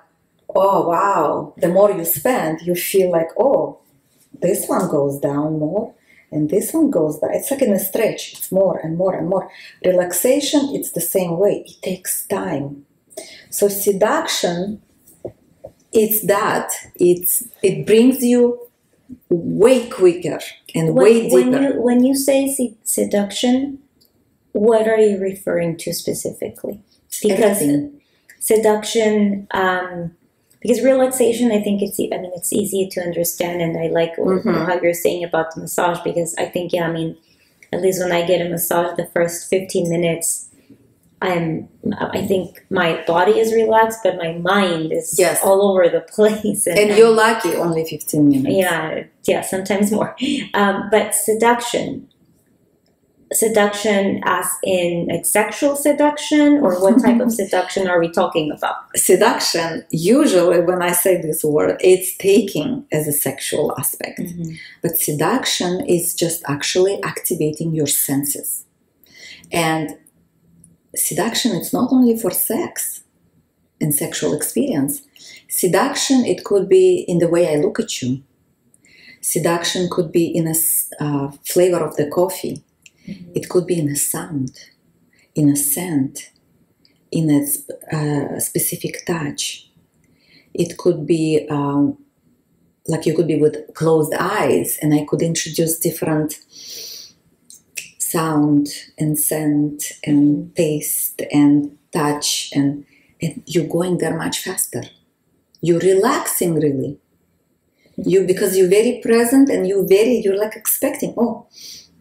oh wow, the more you spend, you feel like, oh, this one goes down more and this one goes down. It's like in a stretch, it's more and more and more. Relaxation, it's the same way. It takes time. So seduction, it's that. It brings you way quicker and way deeper. When you say seduction, what are you referring to specifically? Because seduction, because relaxation, I think it's easy to understand, and I like mm-hmm. how you're saying about the massage, because I think, at least when I get a massage, the first 15 minutes, I think my body is relaxed, but my mind is all over the place. And you're lucky, only 15 minutes. Yeah, sometimes more. But seduction as in like sexual seduction, or what type of seduction are we talking about? Seduction, usually when I say this word, it's taking as a sexual aspect. Mm-hmm. But seduction is just actually activating your senses. And seduction, it's not only for sex and sexual experience. Seduction, it could be in the way I look at you. Seduction could be in a flavor of the coffee. Mm-hmm. It could be in a sound, in a scent, in a specific touch. It could be like you could be with closed eyes, and I could introduce different sound and scent and taste and touch, and you're going there much faster. You're relaxing really. Because you're very present and you're like expecting, oh,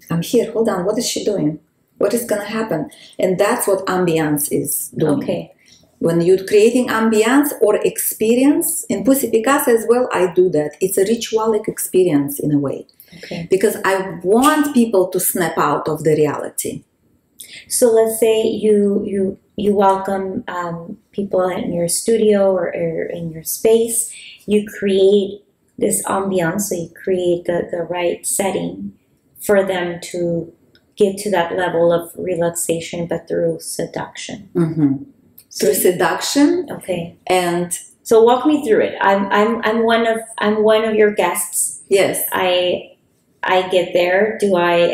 I'm here, hold on, what is she doing? What is gonna happen? And that's what ambience is doing. Okay. When you're creating ambience or experience, in Pussy Picassa as well, I do that. It's a ritualic experience in a way. Okay. Because I want people to snap out of the reality. So let's say you welcome people in your studio or in your space. You create this ambiance, so you create the right setting for them to get to that level of relaxation, but through seduction. Mm-hmm. Through seduction. Okay. And so walk me through it. I'm one of your guests. Yes. I get there. Do I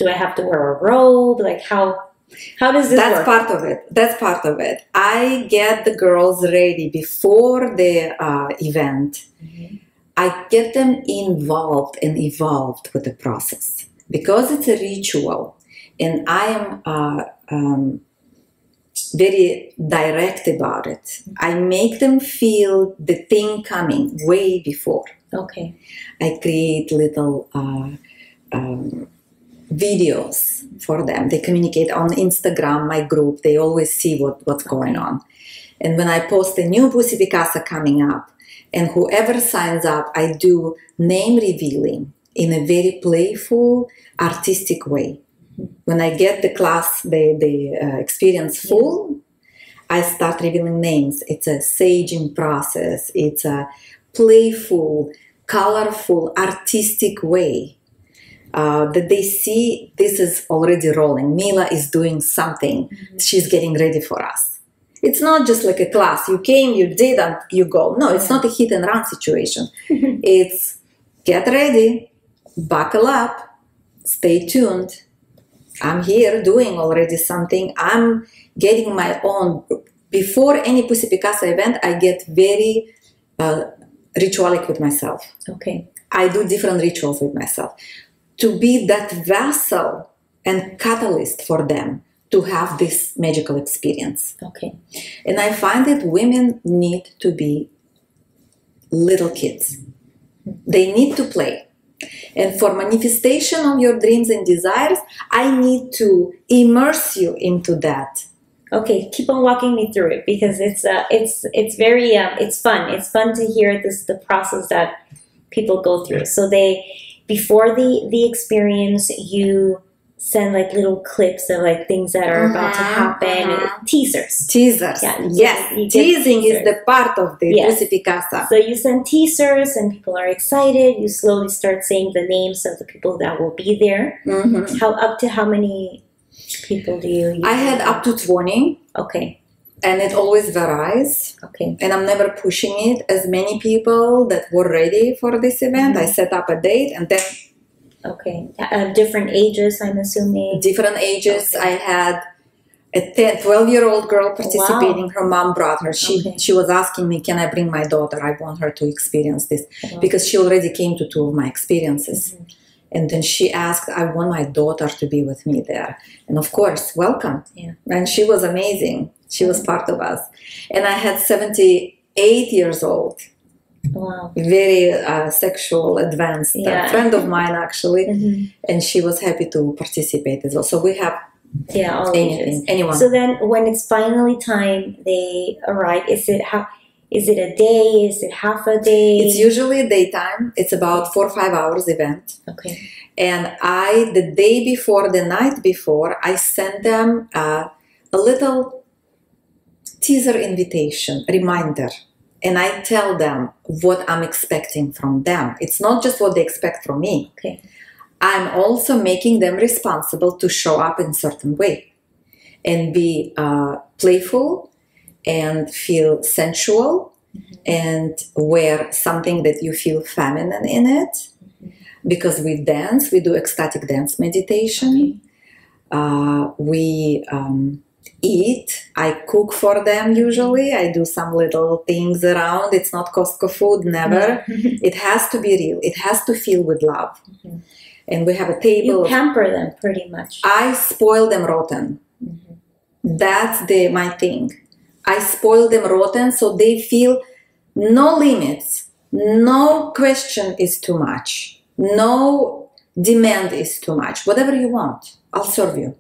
have to wear a robe? Like how does this work? That's part of it. I get the girls ready before the event. Mm-hmm. I get them involved and evolved with the process because it's a ritual, and I am very direct about it. Mm-hmm. I make them feel the thing coming way before. Okay. I create little videos for them. They communicate on Instagram, my group. They always see what's going on. And when I post a new Pussy Picassa coming up, and whoever signs up, I do name revealing in a very playful, artistic way. When I get the class, the experience full, I start revealing names. It's a saging process. It's a playful, colorful, artistic way that they see this is already rolling. Mila is doing something. Mm-hmm. She's getting ready for us. It's not just like a class. You came, you did, and you go. No, it's not a hit and run situation. It's get ready, buckle up, stay tuned. I'm here doing already something. I'm getting my own. Before any Pussy Picassa event, I get very ritualic with myself. Okay. I do different rituals with myself to be that vessel and catalyst for them to have this magical experience. Okay. And I find that women need to be little kids. They need to play. And for manifestation of your dreams and desires, I need to immerse you into that. Okay, keep on walking me through it because it's very it's fun. It's fun to hear the process that people go through. So before the experience, you send like little clips of like things that are about to happen, teasers. Teasers, yeah. Yes. Teasing teasers. Is the part of the Pussy Picassa. So you send teasers and people are excited. You slowly start saying the names of the people that will be there. Mm-hmm. How many people do you use? I had up to 20. Okay. And it always varies. Okay. And I'm never pushing it. As many people that were ready for this event, I set up a date and then... Okay. Different ages, I'm assuming? Different ages. Okay. I had a 12-year-old girl participating. Wow. Her mom brought her. She was asking me, can I bring my daughter? I want her to experience this. Wow. Because she already came to 2 of my experiences. Mm-hmm. And then she asked, I want my daughter to be with me there. And of course, welcome. Yeah. And she was amazing. She was part of us. And I had 78 years old. Wow. Very sexual, advanced friend of mine, actually. Mm-hmm. And she was happy to participate as well. So we have all anything, ages. Anyone. So then when it's finally time, they arrive. Is it a day? Is it half a day? It's usually daytime. It's about 4 or 5 hours event. Okay. And the day before, the night before, I send them a little teaser invitation, reminder. And I tell them what I'm expecting from them. It's not just what they expect from me. Okay. I'm also making them responsible to show up in a certain way and be playful and feel sensual, mm-hmm. and wear something that you feel feminine in it. Mm-hmm. Because we dance, we do ecstatic dance meditation. Okay. We eat. I cook for them usually. I do some little things around. It's not Costco food, never. Mm-hmm. It has to be real. It has to feel with love. Mm-hmm. And we have a table. You pamper them pretty much. I spoil them rotten. Mm-hmm. That's my thing. I spoil them rotten so they feel no limits. No question is too much. No demand is too much. Whatever you want, I'll serve you.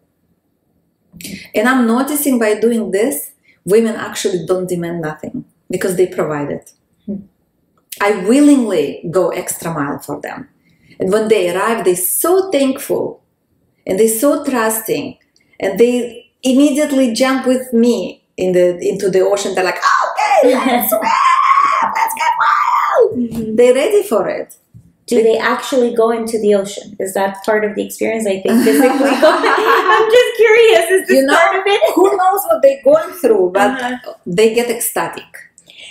And I'm noticing by doing this, women actually don't demand nothing because they provide it. I willingly go extra mile for them. And when they arrive, they're so thankful and they're so trusting, and they immediately jump with me into the ocean. They're like, okay, let's swim, let's get wild. They're ready for it. Do they actually go into the ocean? Is that part of the experience? I think physically. I'm just curious. Is this part of it? Who knows what they're going through, but they get ecstatic.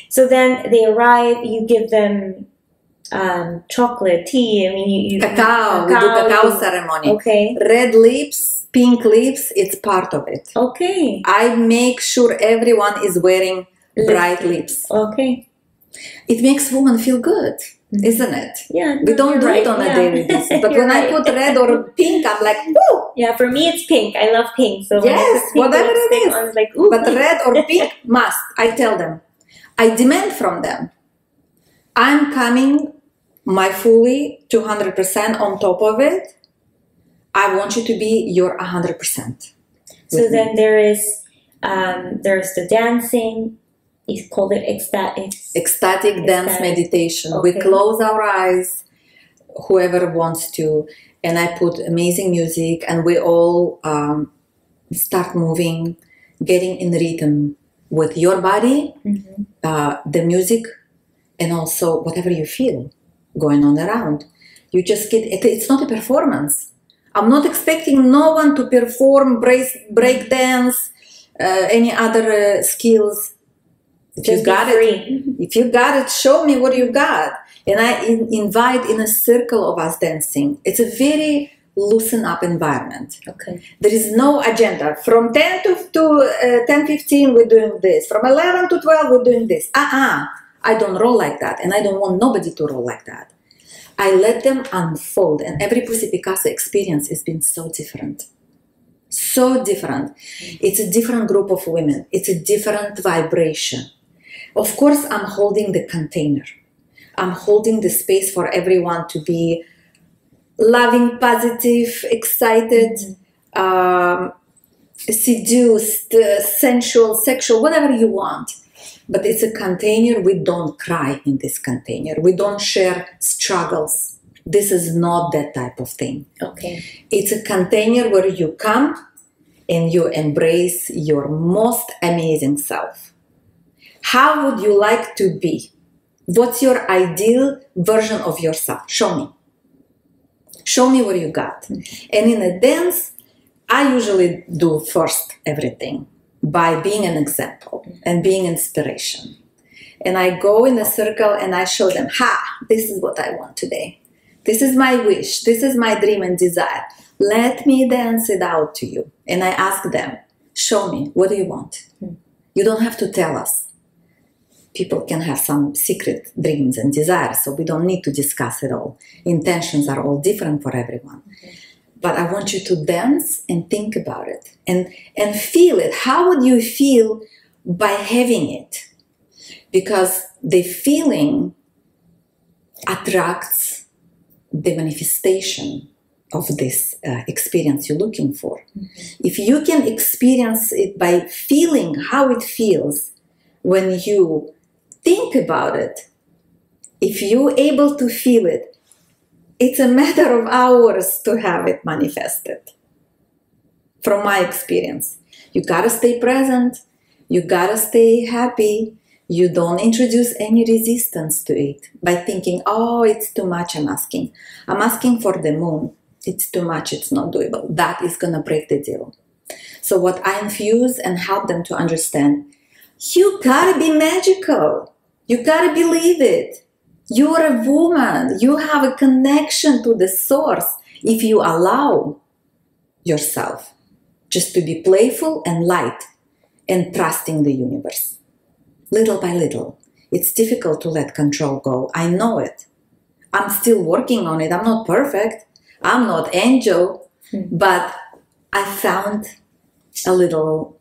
So then they arrive, you give them chocolate, tea, I mean, cacao. We do cacao ceremony. Okay. Red lips, pink lips, it's part of it. Okay. I make sure everyone is wearing bright lips. Okay. It makes women feel good, isn't it? Yeah. We don't do it on a daily basis. But when I put red or pink, I'm like, woo! Yeah, for me it's pink. I love pink. So yes, pink whatever it is. I was like, ooh. But red or pink must. I tell them. I demand from them. I'm coming my fully 200% on top of it. I want you to be your 100%. So then there's the dancing. You called it ecstatic dance meditation. Okay. We close our eyes, whoever wants to, and I put amazing music, and we all start moving, getting in rhythm with your body, the music, and also whatever you feel going on around. You just get it. It's not a performance. I'm not expecting no one to perform break dance, any other skills. If you got it, show me what you got. And I invite in a circle of us dancing. It's a very loosen up environment. Okay. There is no agenda. From 10 to 10:15 we're doing this. From 11 to 12 we're doing this. I don't roll like that, and I don't want nobody to roll like that. I let them unfold, and every Pussy Picassa experience has been so different. So different. It's a different group of women. It's a different vibration. Of course, I'm holding the container. I'm holding the space for everyone to be loving, positive, excited, seduced, sensual, sexual, whatever you want. But it's a container. We don't cry in this container. We don't share struggles. This is not that type of thing. Okay. It's a container where you come and you embrace your most amazing self. How would you like to be? What's your ideal version of yourself? Show me. Show me what you got. And in a dance, I usually do first everything by being an example and being inspiration. And I go in a circle and I show them, this is what I want today. This is my wish. This is my dream and desire. Let me dance it out to you. And I ask them, show me, what do you want? You don't have to tell us. People can have some secret dreams and desires, so we don't need to discuss it all. Intentions are all different for everyone. But I want you to dance and think about it and feel it. How would you feel by having it? Because the feeling attracts the manifestation of this experience you're looking for. If you can experience it by feeling how it feels when you think about it, if you're able to feel it, it's a matter of hours to have it manifested. From my experience, you gotta stay present, you gotta stay happy, you don't introduce any resistance to it by thinking, oh, it's too much I'm asking for the moon, it's too much, it's not doable. That is gonna break the deal. So what I infuse and help them to understand, you gotta be magical. You gotta believe it. You're a woman. You have a connection to the source if you allow yourself just to be playful and light and trusting the universe. Little by little. It's difficult to let control go. I know it. I'm still working on it. I'm not perfect. I'm not angel. But I found a little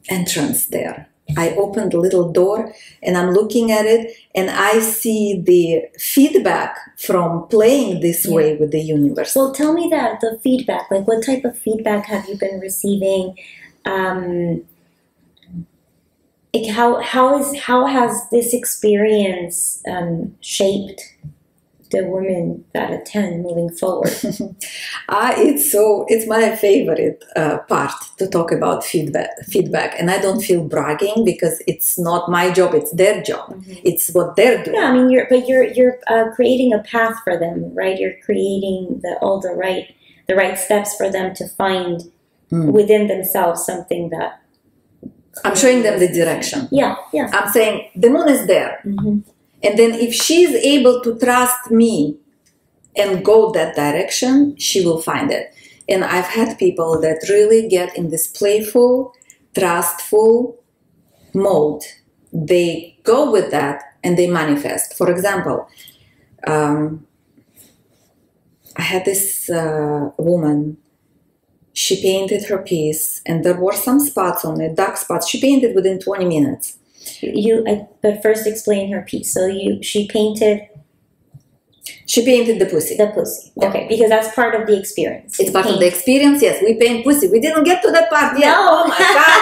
entrance there. I opened a little door and I'm looking at it and I see the feedback from playing this way with the universe. Well, tell me that, the feedback. Like, what type of feedback have you been receiving? like how has this experience shaped the women that attend moving forward? It's my favorite part to talk about feedback, and I don't feel bragging because it's not my job, it's their job. It's what they're doing. Yeah, I mean, you're creating a path for them, right? You're creating the right steps for them to find within themselves something that I'm showing them the direction. Yeah. I'm saying the moon is there. And then if she's able to trust me and go that direction, she will find it. And I've had people that really get in this playful, trustful mode. They go with that and they manifest. For example, I had this woman. She painted her piece and there were some spots on it, dark spots. She painted within 20 minutes. But first explain her piece. So she painted the pussy. The pussy. Okay, because that's part of the experience. It's part of the experience, yes. We paint pussy. We didn't get to that part yet. No. Oh my God.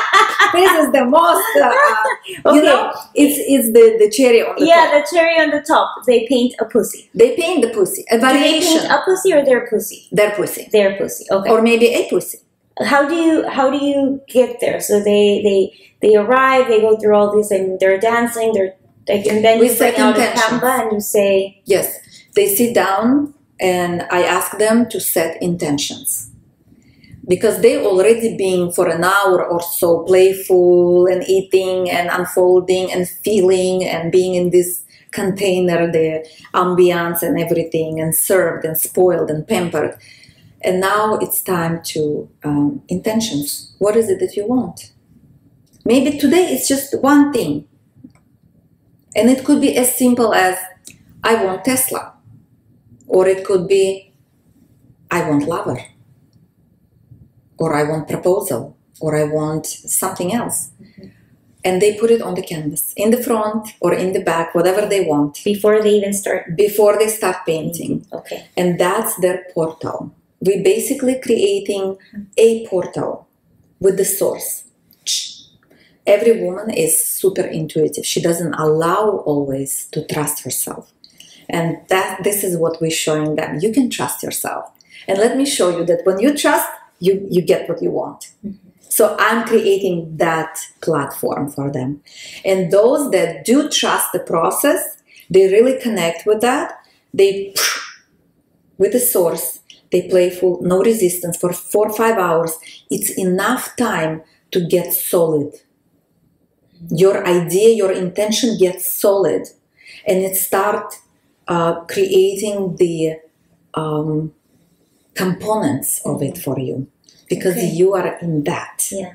This is the most, okay. You know, it's the cherry on the top. Yeah, the cherry on the top. They paint a pussy. They paint the pussy. A variation. Do they paint a pussy or their pussy? Their pussy. Their pussy, okay. Or maybe a pussy. How do you get there? So they arrive, they go through all these, and they're dancing, and then you bring out a Canva and you say... Yes. They sit down and I ask them to set intentions. Because they already been for an hour or so playful and eating and unfolding and feeling and being in this container, the ambience and everything, and served and spoiled and pampered. And now it's time to intentions. What is it that you want? Maybe today it's just one thing. And it could be as simple as, I want Tesla. Or it could be, I want lover. Or I want proposal. Or I want something else. And they put it on the canvas, in the front or in the back, whatever they want. Before they even start? Before they start painting. Okay. And that's their portal. We're basically creating a portal with the source. Every woman is super intuitive. She doesn't allow always to trust herself. And this is what we're showing them. You can trust yourself. And let me show you that when you trust, you get what you want. So I'm creating that platform for them. And those that do trust the process, they really connect with that. They, with the source, they playful, no resistance for 4 or 5 hours. It's enough time to get solid. Your idea, your intention gets solid. And it starts creating the components of it for you. Because you are in that. Yeah.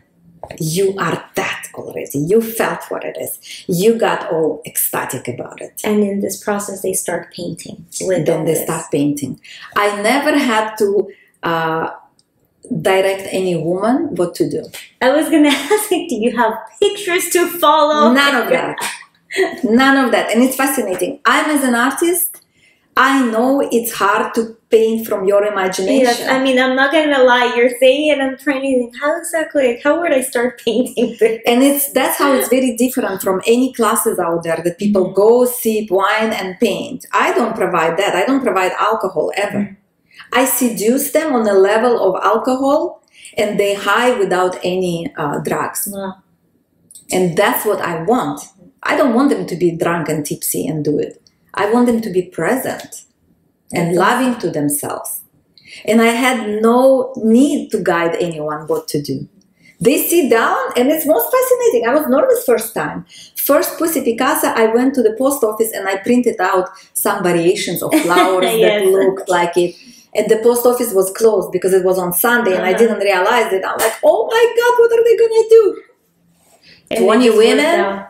You are that already. You felt what it is. You got all ecstatic about it. And in this process, they start painting. Then they start painting. I never had to direct any woman what to do. I was going to ask, do you have pictures to follow? None of that. None of that. And it's fascinating. I'm as an artist, I know it's hard to paint from your imagination. Yes, I mean, I'm not going to lie. You're saying it, I'm trying to think, how would I start painting this? And that's how it's very different from any classes out there that people go, sip wine and paint. I don't provide that. I don't provide alcohol ever. I seduce them on a level of alcohol and they high without any drugs. Wow. And that's what I want. I don't want them to be drunk and tipsy and do it. I want them to be present and loving to themselves. And I had no need to guide anyone what to do. They sit down and it's most fascinating. I was nervous first time. First Pussy Picassa, I went to the post office and I printed out some variations of flowers that looked like it. And the post office was closed because it was on Sunday and I didn't realize it. I'm like, oh my God, what are they going to do? And 20 women.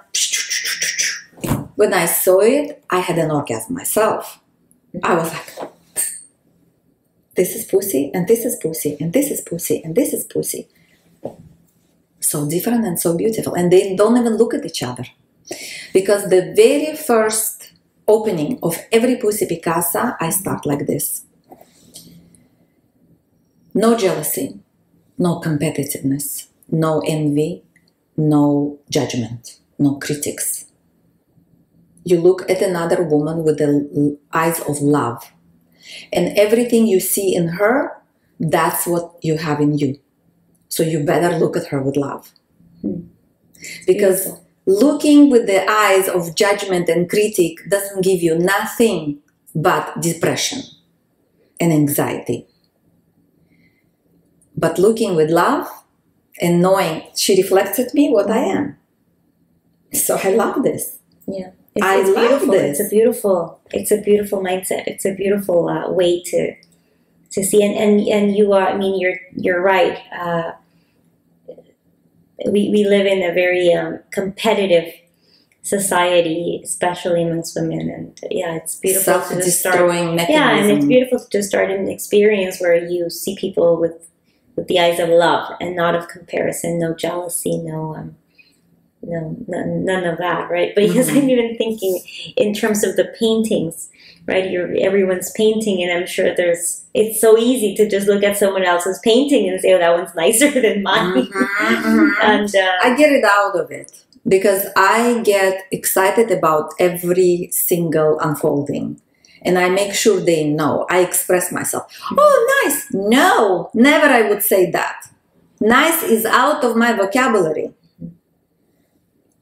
When I saw it, I had an orgasm myself. I was like, this is pussy, and this is pussy, and this is pussy, and this is pussy. So different and so beautiful. And they don't even look at each other. Because the very first opening of every Pussy Picassa, I start like this. No jealousy, no competitiveness, no envy, no judgment. no critics. You look at another woman with the eyes of love. And everything you see in her, that's what you have in you. So you better look at her with love. Because looking with the eyes of judgment and critic doesn't give you nothing but depression and anxiety. But looking with love and knowing she reflects at me what I am. So I love this. Yeah. I love beautiful. this. It's a beautiful mindset. It's a beautiful way to see. And you are, I mean, you're right. We live in a very competitive society, especially amongst women, and yeah, it's beautiful to just start. Mechanism. Yeah, and it's beautiful to just start an experience where you see people with the eyes of love and not of comparison, no jealousy, none of that, right? But because I'm even thinking in terms of the paintings, right? Everyone's painting, and I'm sure it's so easy to just look at someone else's painting and say, oh, that one's nicer than mine. And I get it out of it because I get excited about every single unfolding. And I make sure they know. I express myself. Oh, nice. No, never I would say that. Nice is out of my vocabulary.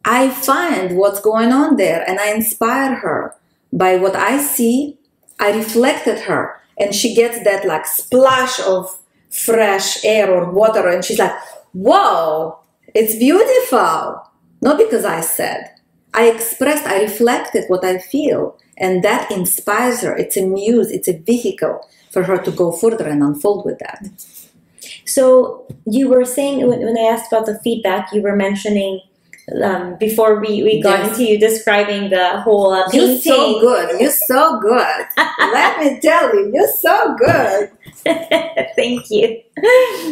I find what's going on there and I inspire her. By what I see, I reflected her. And she gets that like splash of fresh air or water. And she's like, whoa, it's beautiful. Not because I said. I expressed, I reflected what I feel. And that inspires her. It's a muse, it's a vehicle for her to go further and unfold with that. So you were saying, when I asked about the feedback, you were mentioning, before we got into you describing the whole painting. You're so good. You're so good. Let me tell you, you're so good. Thank you.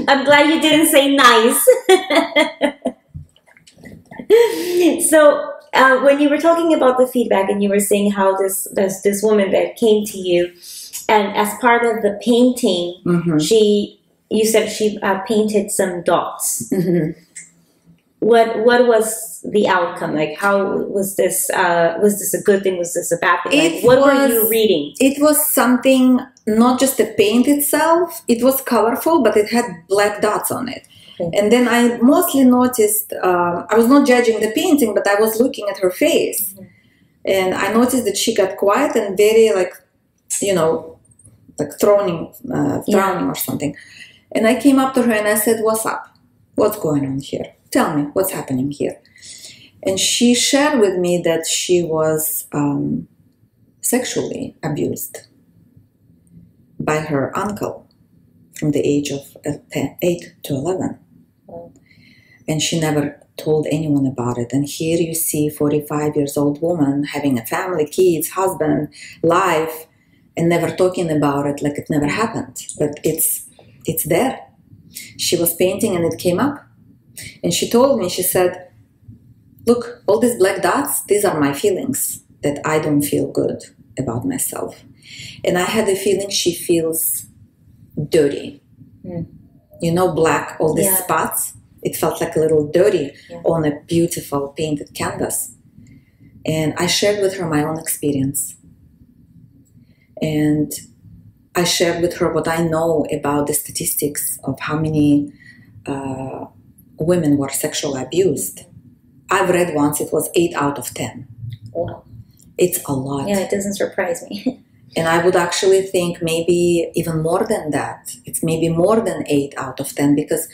I'm glad you didn't say nice. So when you were talking about the feedback and you were saying how this woman that came to you, and as part of the painting, you said she painted some dots. What was the outcome? Like, how was this? Was this a good thing? Was this a bad thing? Like, what were you reading? It was something, not just the paint itself. It was colorful, but it had black dots on it. Okay. And then I mostly noticed, I was not judging the painting, but I was looking at her face. And I noticed that she got quiet and very like, like frowning or something. And I came up to her and I said, what's up? What's going on here? Tell me what's happening here. And she shared with me that she was sexually abused by her uncle from the age of 8 to 11. Wow. And she never told anyone about it. And here you see 45 years old woman having a family, kids, husband, life, and never talking about it like it never happened. But it's there. She was painting and it came up. And she told me, she said, look, all these black dots, these are my feelings, that I don't feel good about myself. And I had the feeling she feels dirty. Black, all these spots. It felt like a little dirty on a beautiful painted canvas. And I shared with her my own experience. And I shared with her what I know about the statistics of how many women were sexually abused. I've read once it was 8 out of 10. Wow. It's a lot. Yeah, it doesn't surprise me. And I would actually think maybe even more than that. It's maybe more than 8 out of 10 because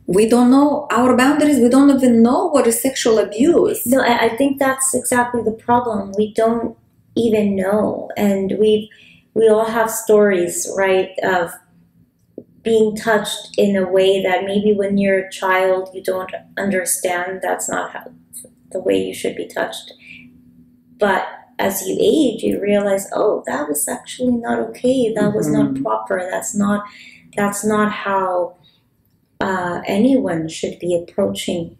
we don't know our boundaries. We don't even know what is sexual abuse. No, I think that's exactly the problem. We don't even know. And we all have stories, right, of being touched in a way that maybe when you're a child you don't understand that's not the way you should be touched. But as you age, you realize, oh, that was actually not okay. That was not proper. That's not how anyone should be approaching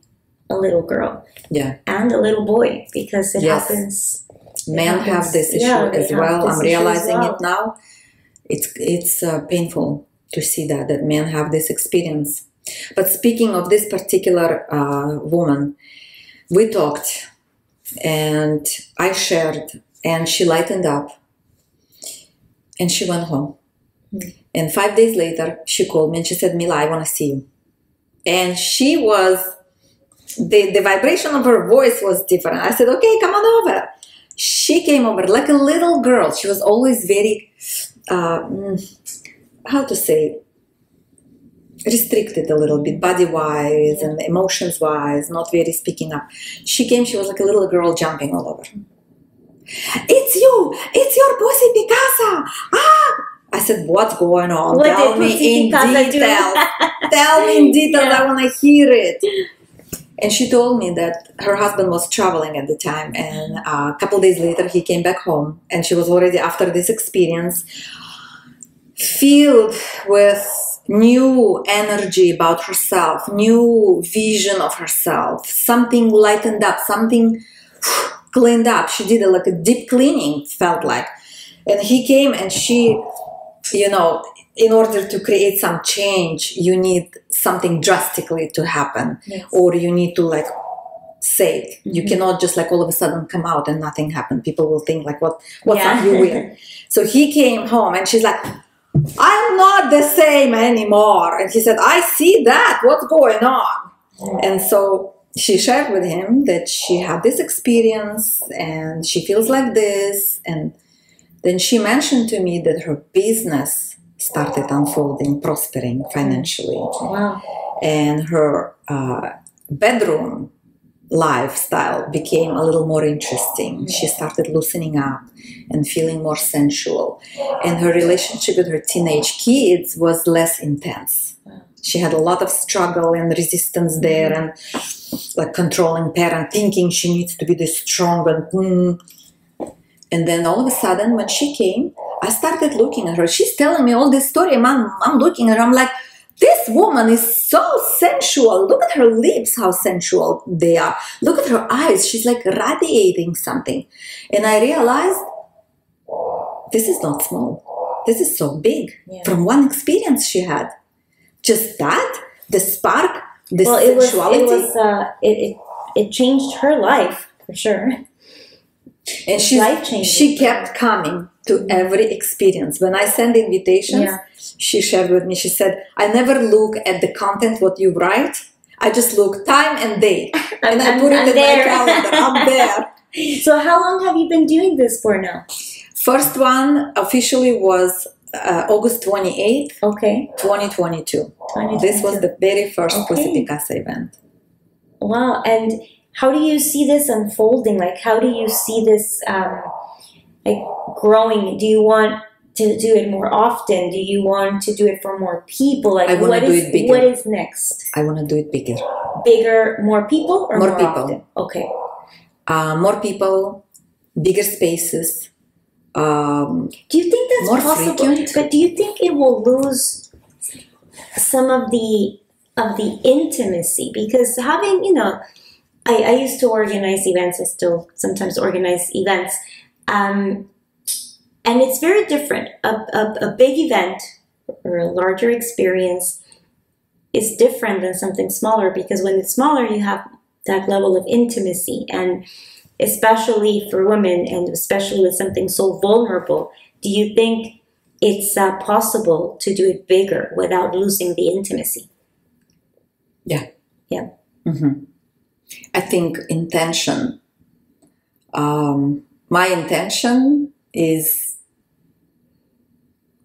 a little girl. Yeah. And a little boy, because it happens. Men have this issue as well. I'm realizing it now. It's painful to see that men have this experience. But speaking of this particular woman, we talked and I shared and she lightened up and she went home. And 5 days later, she called me and she said, Mila, I want to see you. And she was, the vibration of her voice was different. I said, okay, come on over. She came over like a little girl. She was always very, how to say, restricted a little bit, body-wise and emotions-wise, not very speaking up. She came, she was like a little girl jumping all over. It's you! It's your pussy, Picassa! Ah! I said, what's going on? Tell me in detail. Tell me in detail. I want to hear it. And she told me that her husband was traveling at the time. And a couple days later, he came back home. And she was already, after this experience, filled with new energy about herself, new vision of herself. Something lightened up, something cleaned up. She did like a deep cleaning, felt like. And he came and she, you know, in order to create some change, you need something drastically to happen. Yes. Or you need to like say it. You cannot just like all of a sudden come out and nothing happened. People will think like, what's up, you weird. So he came home and she's like, I'm not the same anymore. And he said, I see that. What's going on? And so she shared with him that she had this experience and she feels like this. And then she mentioned to me that her business started unfolding, prospering financially. Wow. And her bedroom lifestyle became a little more interesting. She started loosening up and feeling more sensual. And her relationship with her teenage kids was less intense. She had a lot of struggle and resistance there and like controlling parent, thinking she needs to be this strong and then all of a sudden when she came, I started looking at her. She's telling me all this story. I'm looking at her. I'm like, this woman is so sensual. Look at her lips, how sensual they are. Look at her eyes. She's like radiating something. And I realized this is not small. This is so big. Yeah. From one experience she had. Just that, the spark, the sensuality. It changed her life for sure. And she kept coming to every experience. When I send invitations, she shared with me, she said, I never look at the content, what you write. I just look time and date. And I put it in my calendar. I'm there. So how long have you been doing this for now? First one officially was August 28th, 2022. This was the very first Pussy Picassa event. Wow. And how do you see this unfolding? Like, how do you see this like growing? Do you want to do it more often? Do you want to do it for more people? Like, I want to do it bigger. What is next? I want to do it bigger. Bigger, more people, or more people? Often? Okay. More people, bigger spaces. Do you think that's more possible? Frequent? But do you think it will lose some of the intimacy? Because having, you know, I used to organize events. I still sometimes organize events. And it's very different. A big event or a larger experience is different than something smaller, because when it's smaller, you have that level of intimacy. And especially for women, and especially with something so vulnerable, do you think it's possible to do it bigger without losing the intimacy? Yeah. Yeah. Mm-hmm. I think intention. My intention is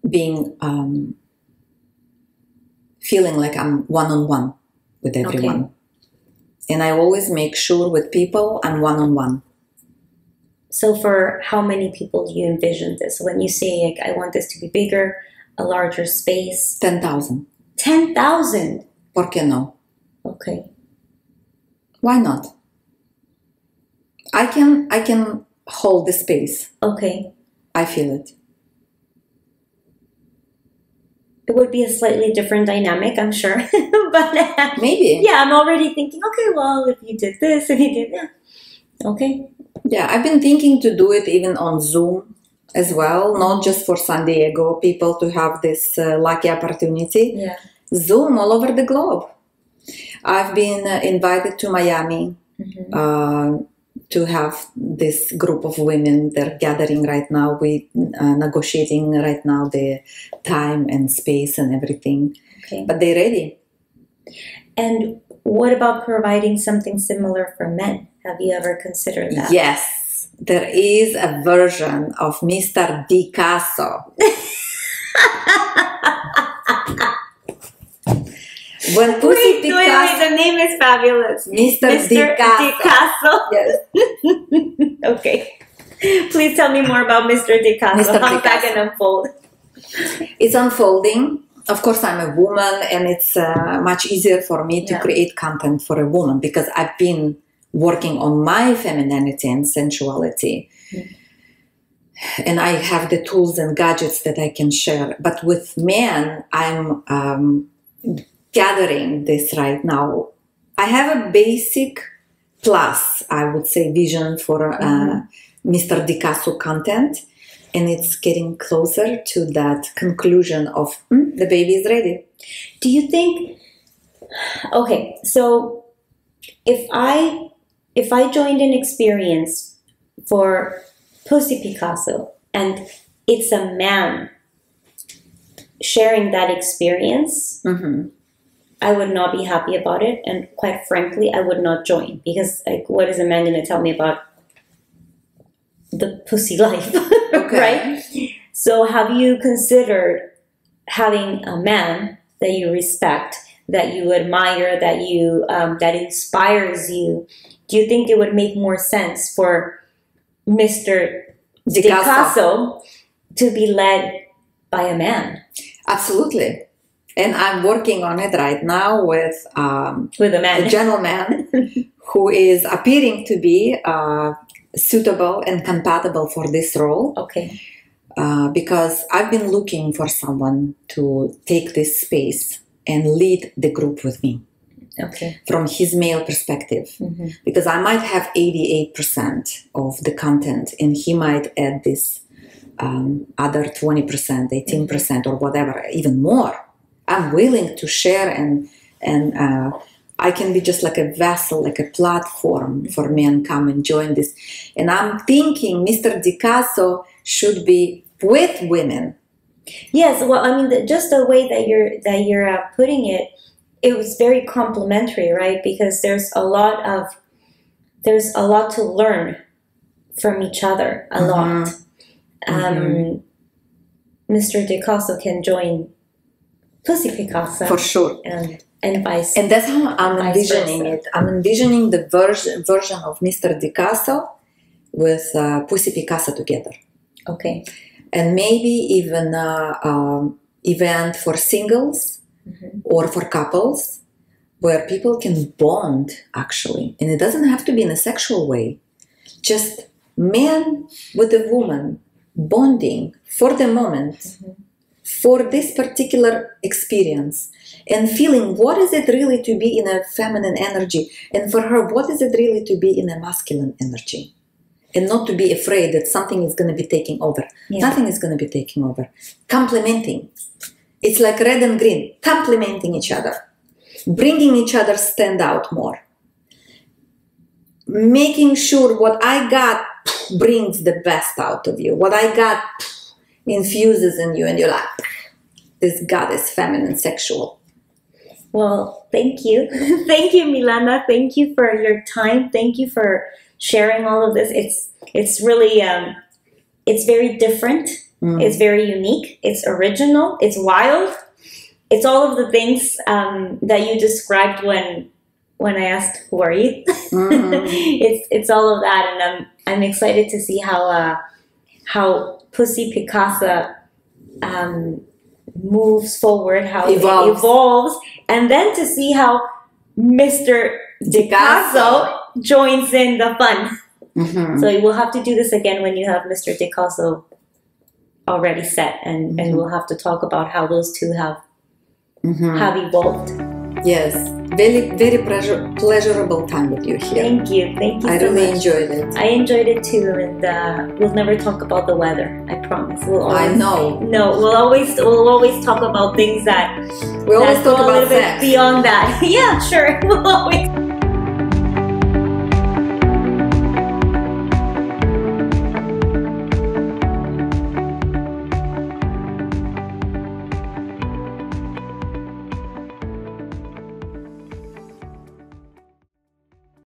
being feeling like I'm one-on-one with everyone. And I always make sure with people I'm one-on-one. So for how many people do you envision this? When you say, like, I want this to be bigger, a larger space? 10,000. 10,000? ¿Por qué no? Okay. Why not? I can hold the space. Okay. I feel it. It would be a slightly different dynamic, I'm sure. But maybe. Yeah, I'm already thinking, okay, well, if you did this, if you did that. Okay. Yeah, I've been thinking to do it even on Zoom as well, not just for San Diego people to have this lucky opportunity. Yeah. Zoom all over the globe. I've been invited to Miami, to have this group of women. They're gathering right now. We negotiating right now the time and space and everything. Okay. But they're ready. And what about providing something similar for men? Have you ever considered that? Yes. There is a version of Mr. Picassa. When Pussy Picassa, the name is fabulous. Mr. Picassa. Yes. Okay. Please tell me more about Mr. Picassa. Mr. How that Picassa. can unfold? It's unfolding. Of course, I'm a woman, and it's much easier for me to create content for a woman because I've been working on my femininity and sensuality. And I have the tools and gadgets that I can share. But with men, I'm gathering this right now. I have a basic plus, I would say, vision for Mr. Picassa content. And it's getting closer to that conclusion of the baby is ready. Do you think, okay, so if I joined an experience for Pussy Picassa and it's a man sharing that experience, I would not be happy about it. And quite frankly, I would not join because like, what is a man going to tell me about the pussy life? Okay. Right? So have you considered having a man that you respect, that you admire, that you that inspires you? Do you think it would make more sense for Mr. Picassa to be led by a man? Absolutely. And I'm working on it right now with a man, a gentleman who is appearing to be suitable and compatible for this role. Okay. Because I've been looking for someone to take this space and lead the group with me. Okay. From his male perspective. Because I might have 88% of the content and he might add this other 20%, 18% or whatever, even more. I'm willing to share and I can be just like a vessel, like a platform for men come and join this. And I'm thinking Mr. Picassa should be with women. Yes, well, I mean, just the way that you're putting it, it was very complimentary, right? Because there's a lot to learn from each other, a lot. Mr. Picassa can join Pussy Picassa for sure, and vice. And that's how I'm envisioning it. I'm envisioning the version of Mr. Picassa with Pussy Picassa together. Okay. And maybe even event for singles or for couples where people can bond actually. And it doesn't have to be in a sexual way. Just man with a woman bonding for the moment, for this particular experience and feeling what is it really to be in a feminine energy, and for her, what is it really to be in a masculine energy, and not to be afraid that something is going to be taking over. Nothing is going to be taking over. Complementing. It's like red and green, complementing each other, bringing each other stand out more, making sure what I got brings the best out of you. What I got infuses in you and you're like, this goddess, feminine, sexual. Well, thank you. Thank you, Milana. Thank you for your time. Thank you for sharing all of this. It's really, it's very different. It's very unique. It's original. It's wild. It's all of the things that you described when I asked, who are you? It's all of that. And I'm excited to see how Pussy Picassa moves forward, how it evolves, and then to see how Mr. Picassa joins in the fun. So we'll have to do this again when you have Mr. Picassa already set, and we'll have to talk about how those two have evolved. Yes, very, very pleasurable time with you here. Thank you so much. I really enjoyed it. I enjoyed it too, and we'll never talk about the weather. I promise. We'll always, I know. No, we'll always talk about things that we always talk go a about little sex. bit beyond that. Yeah, sure. We'll always.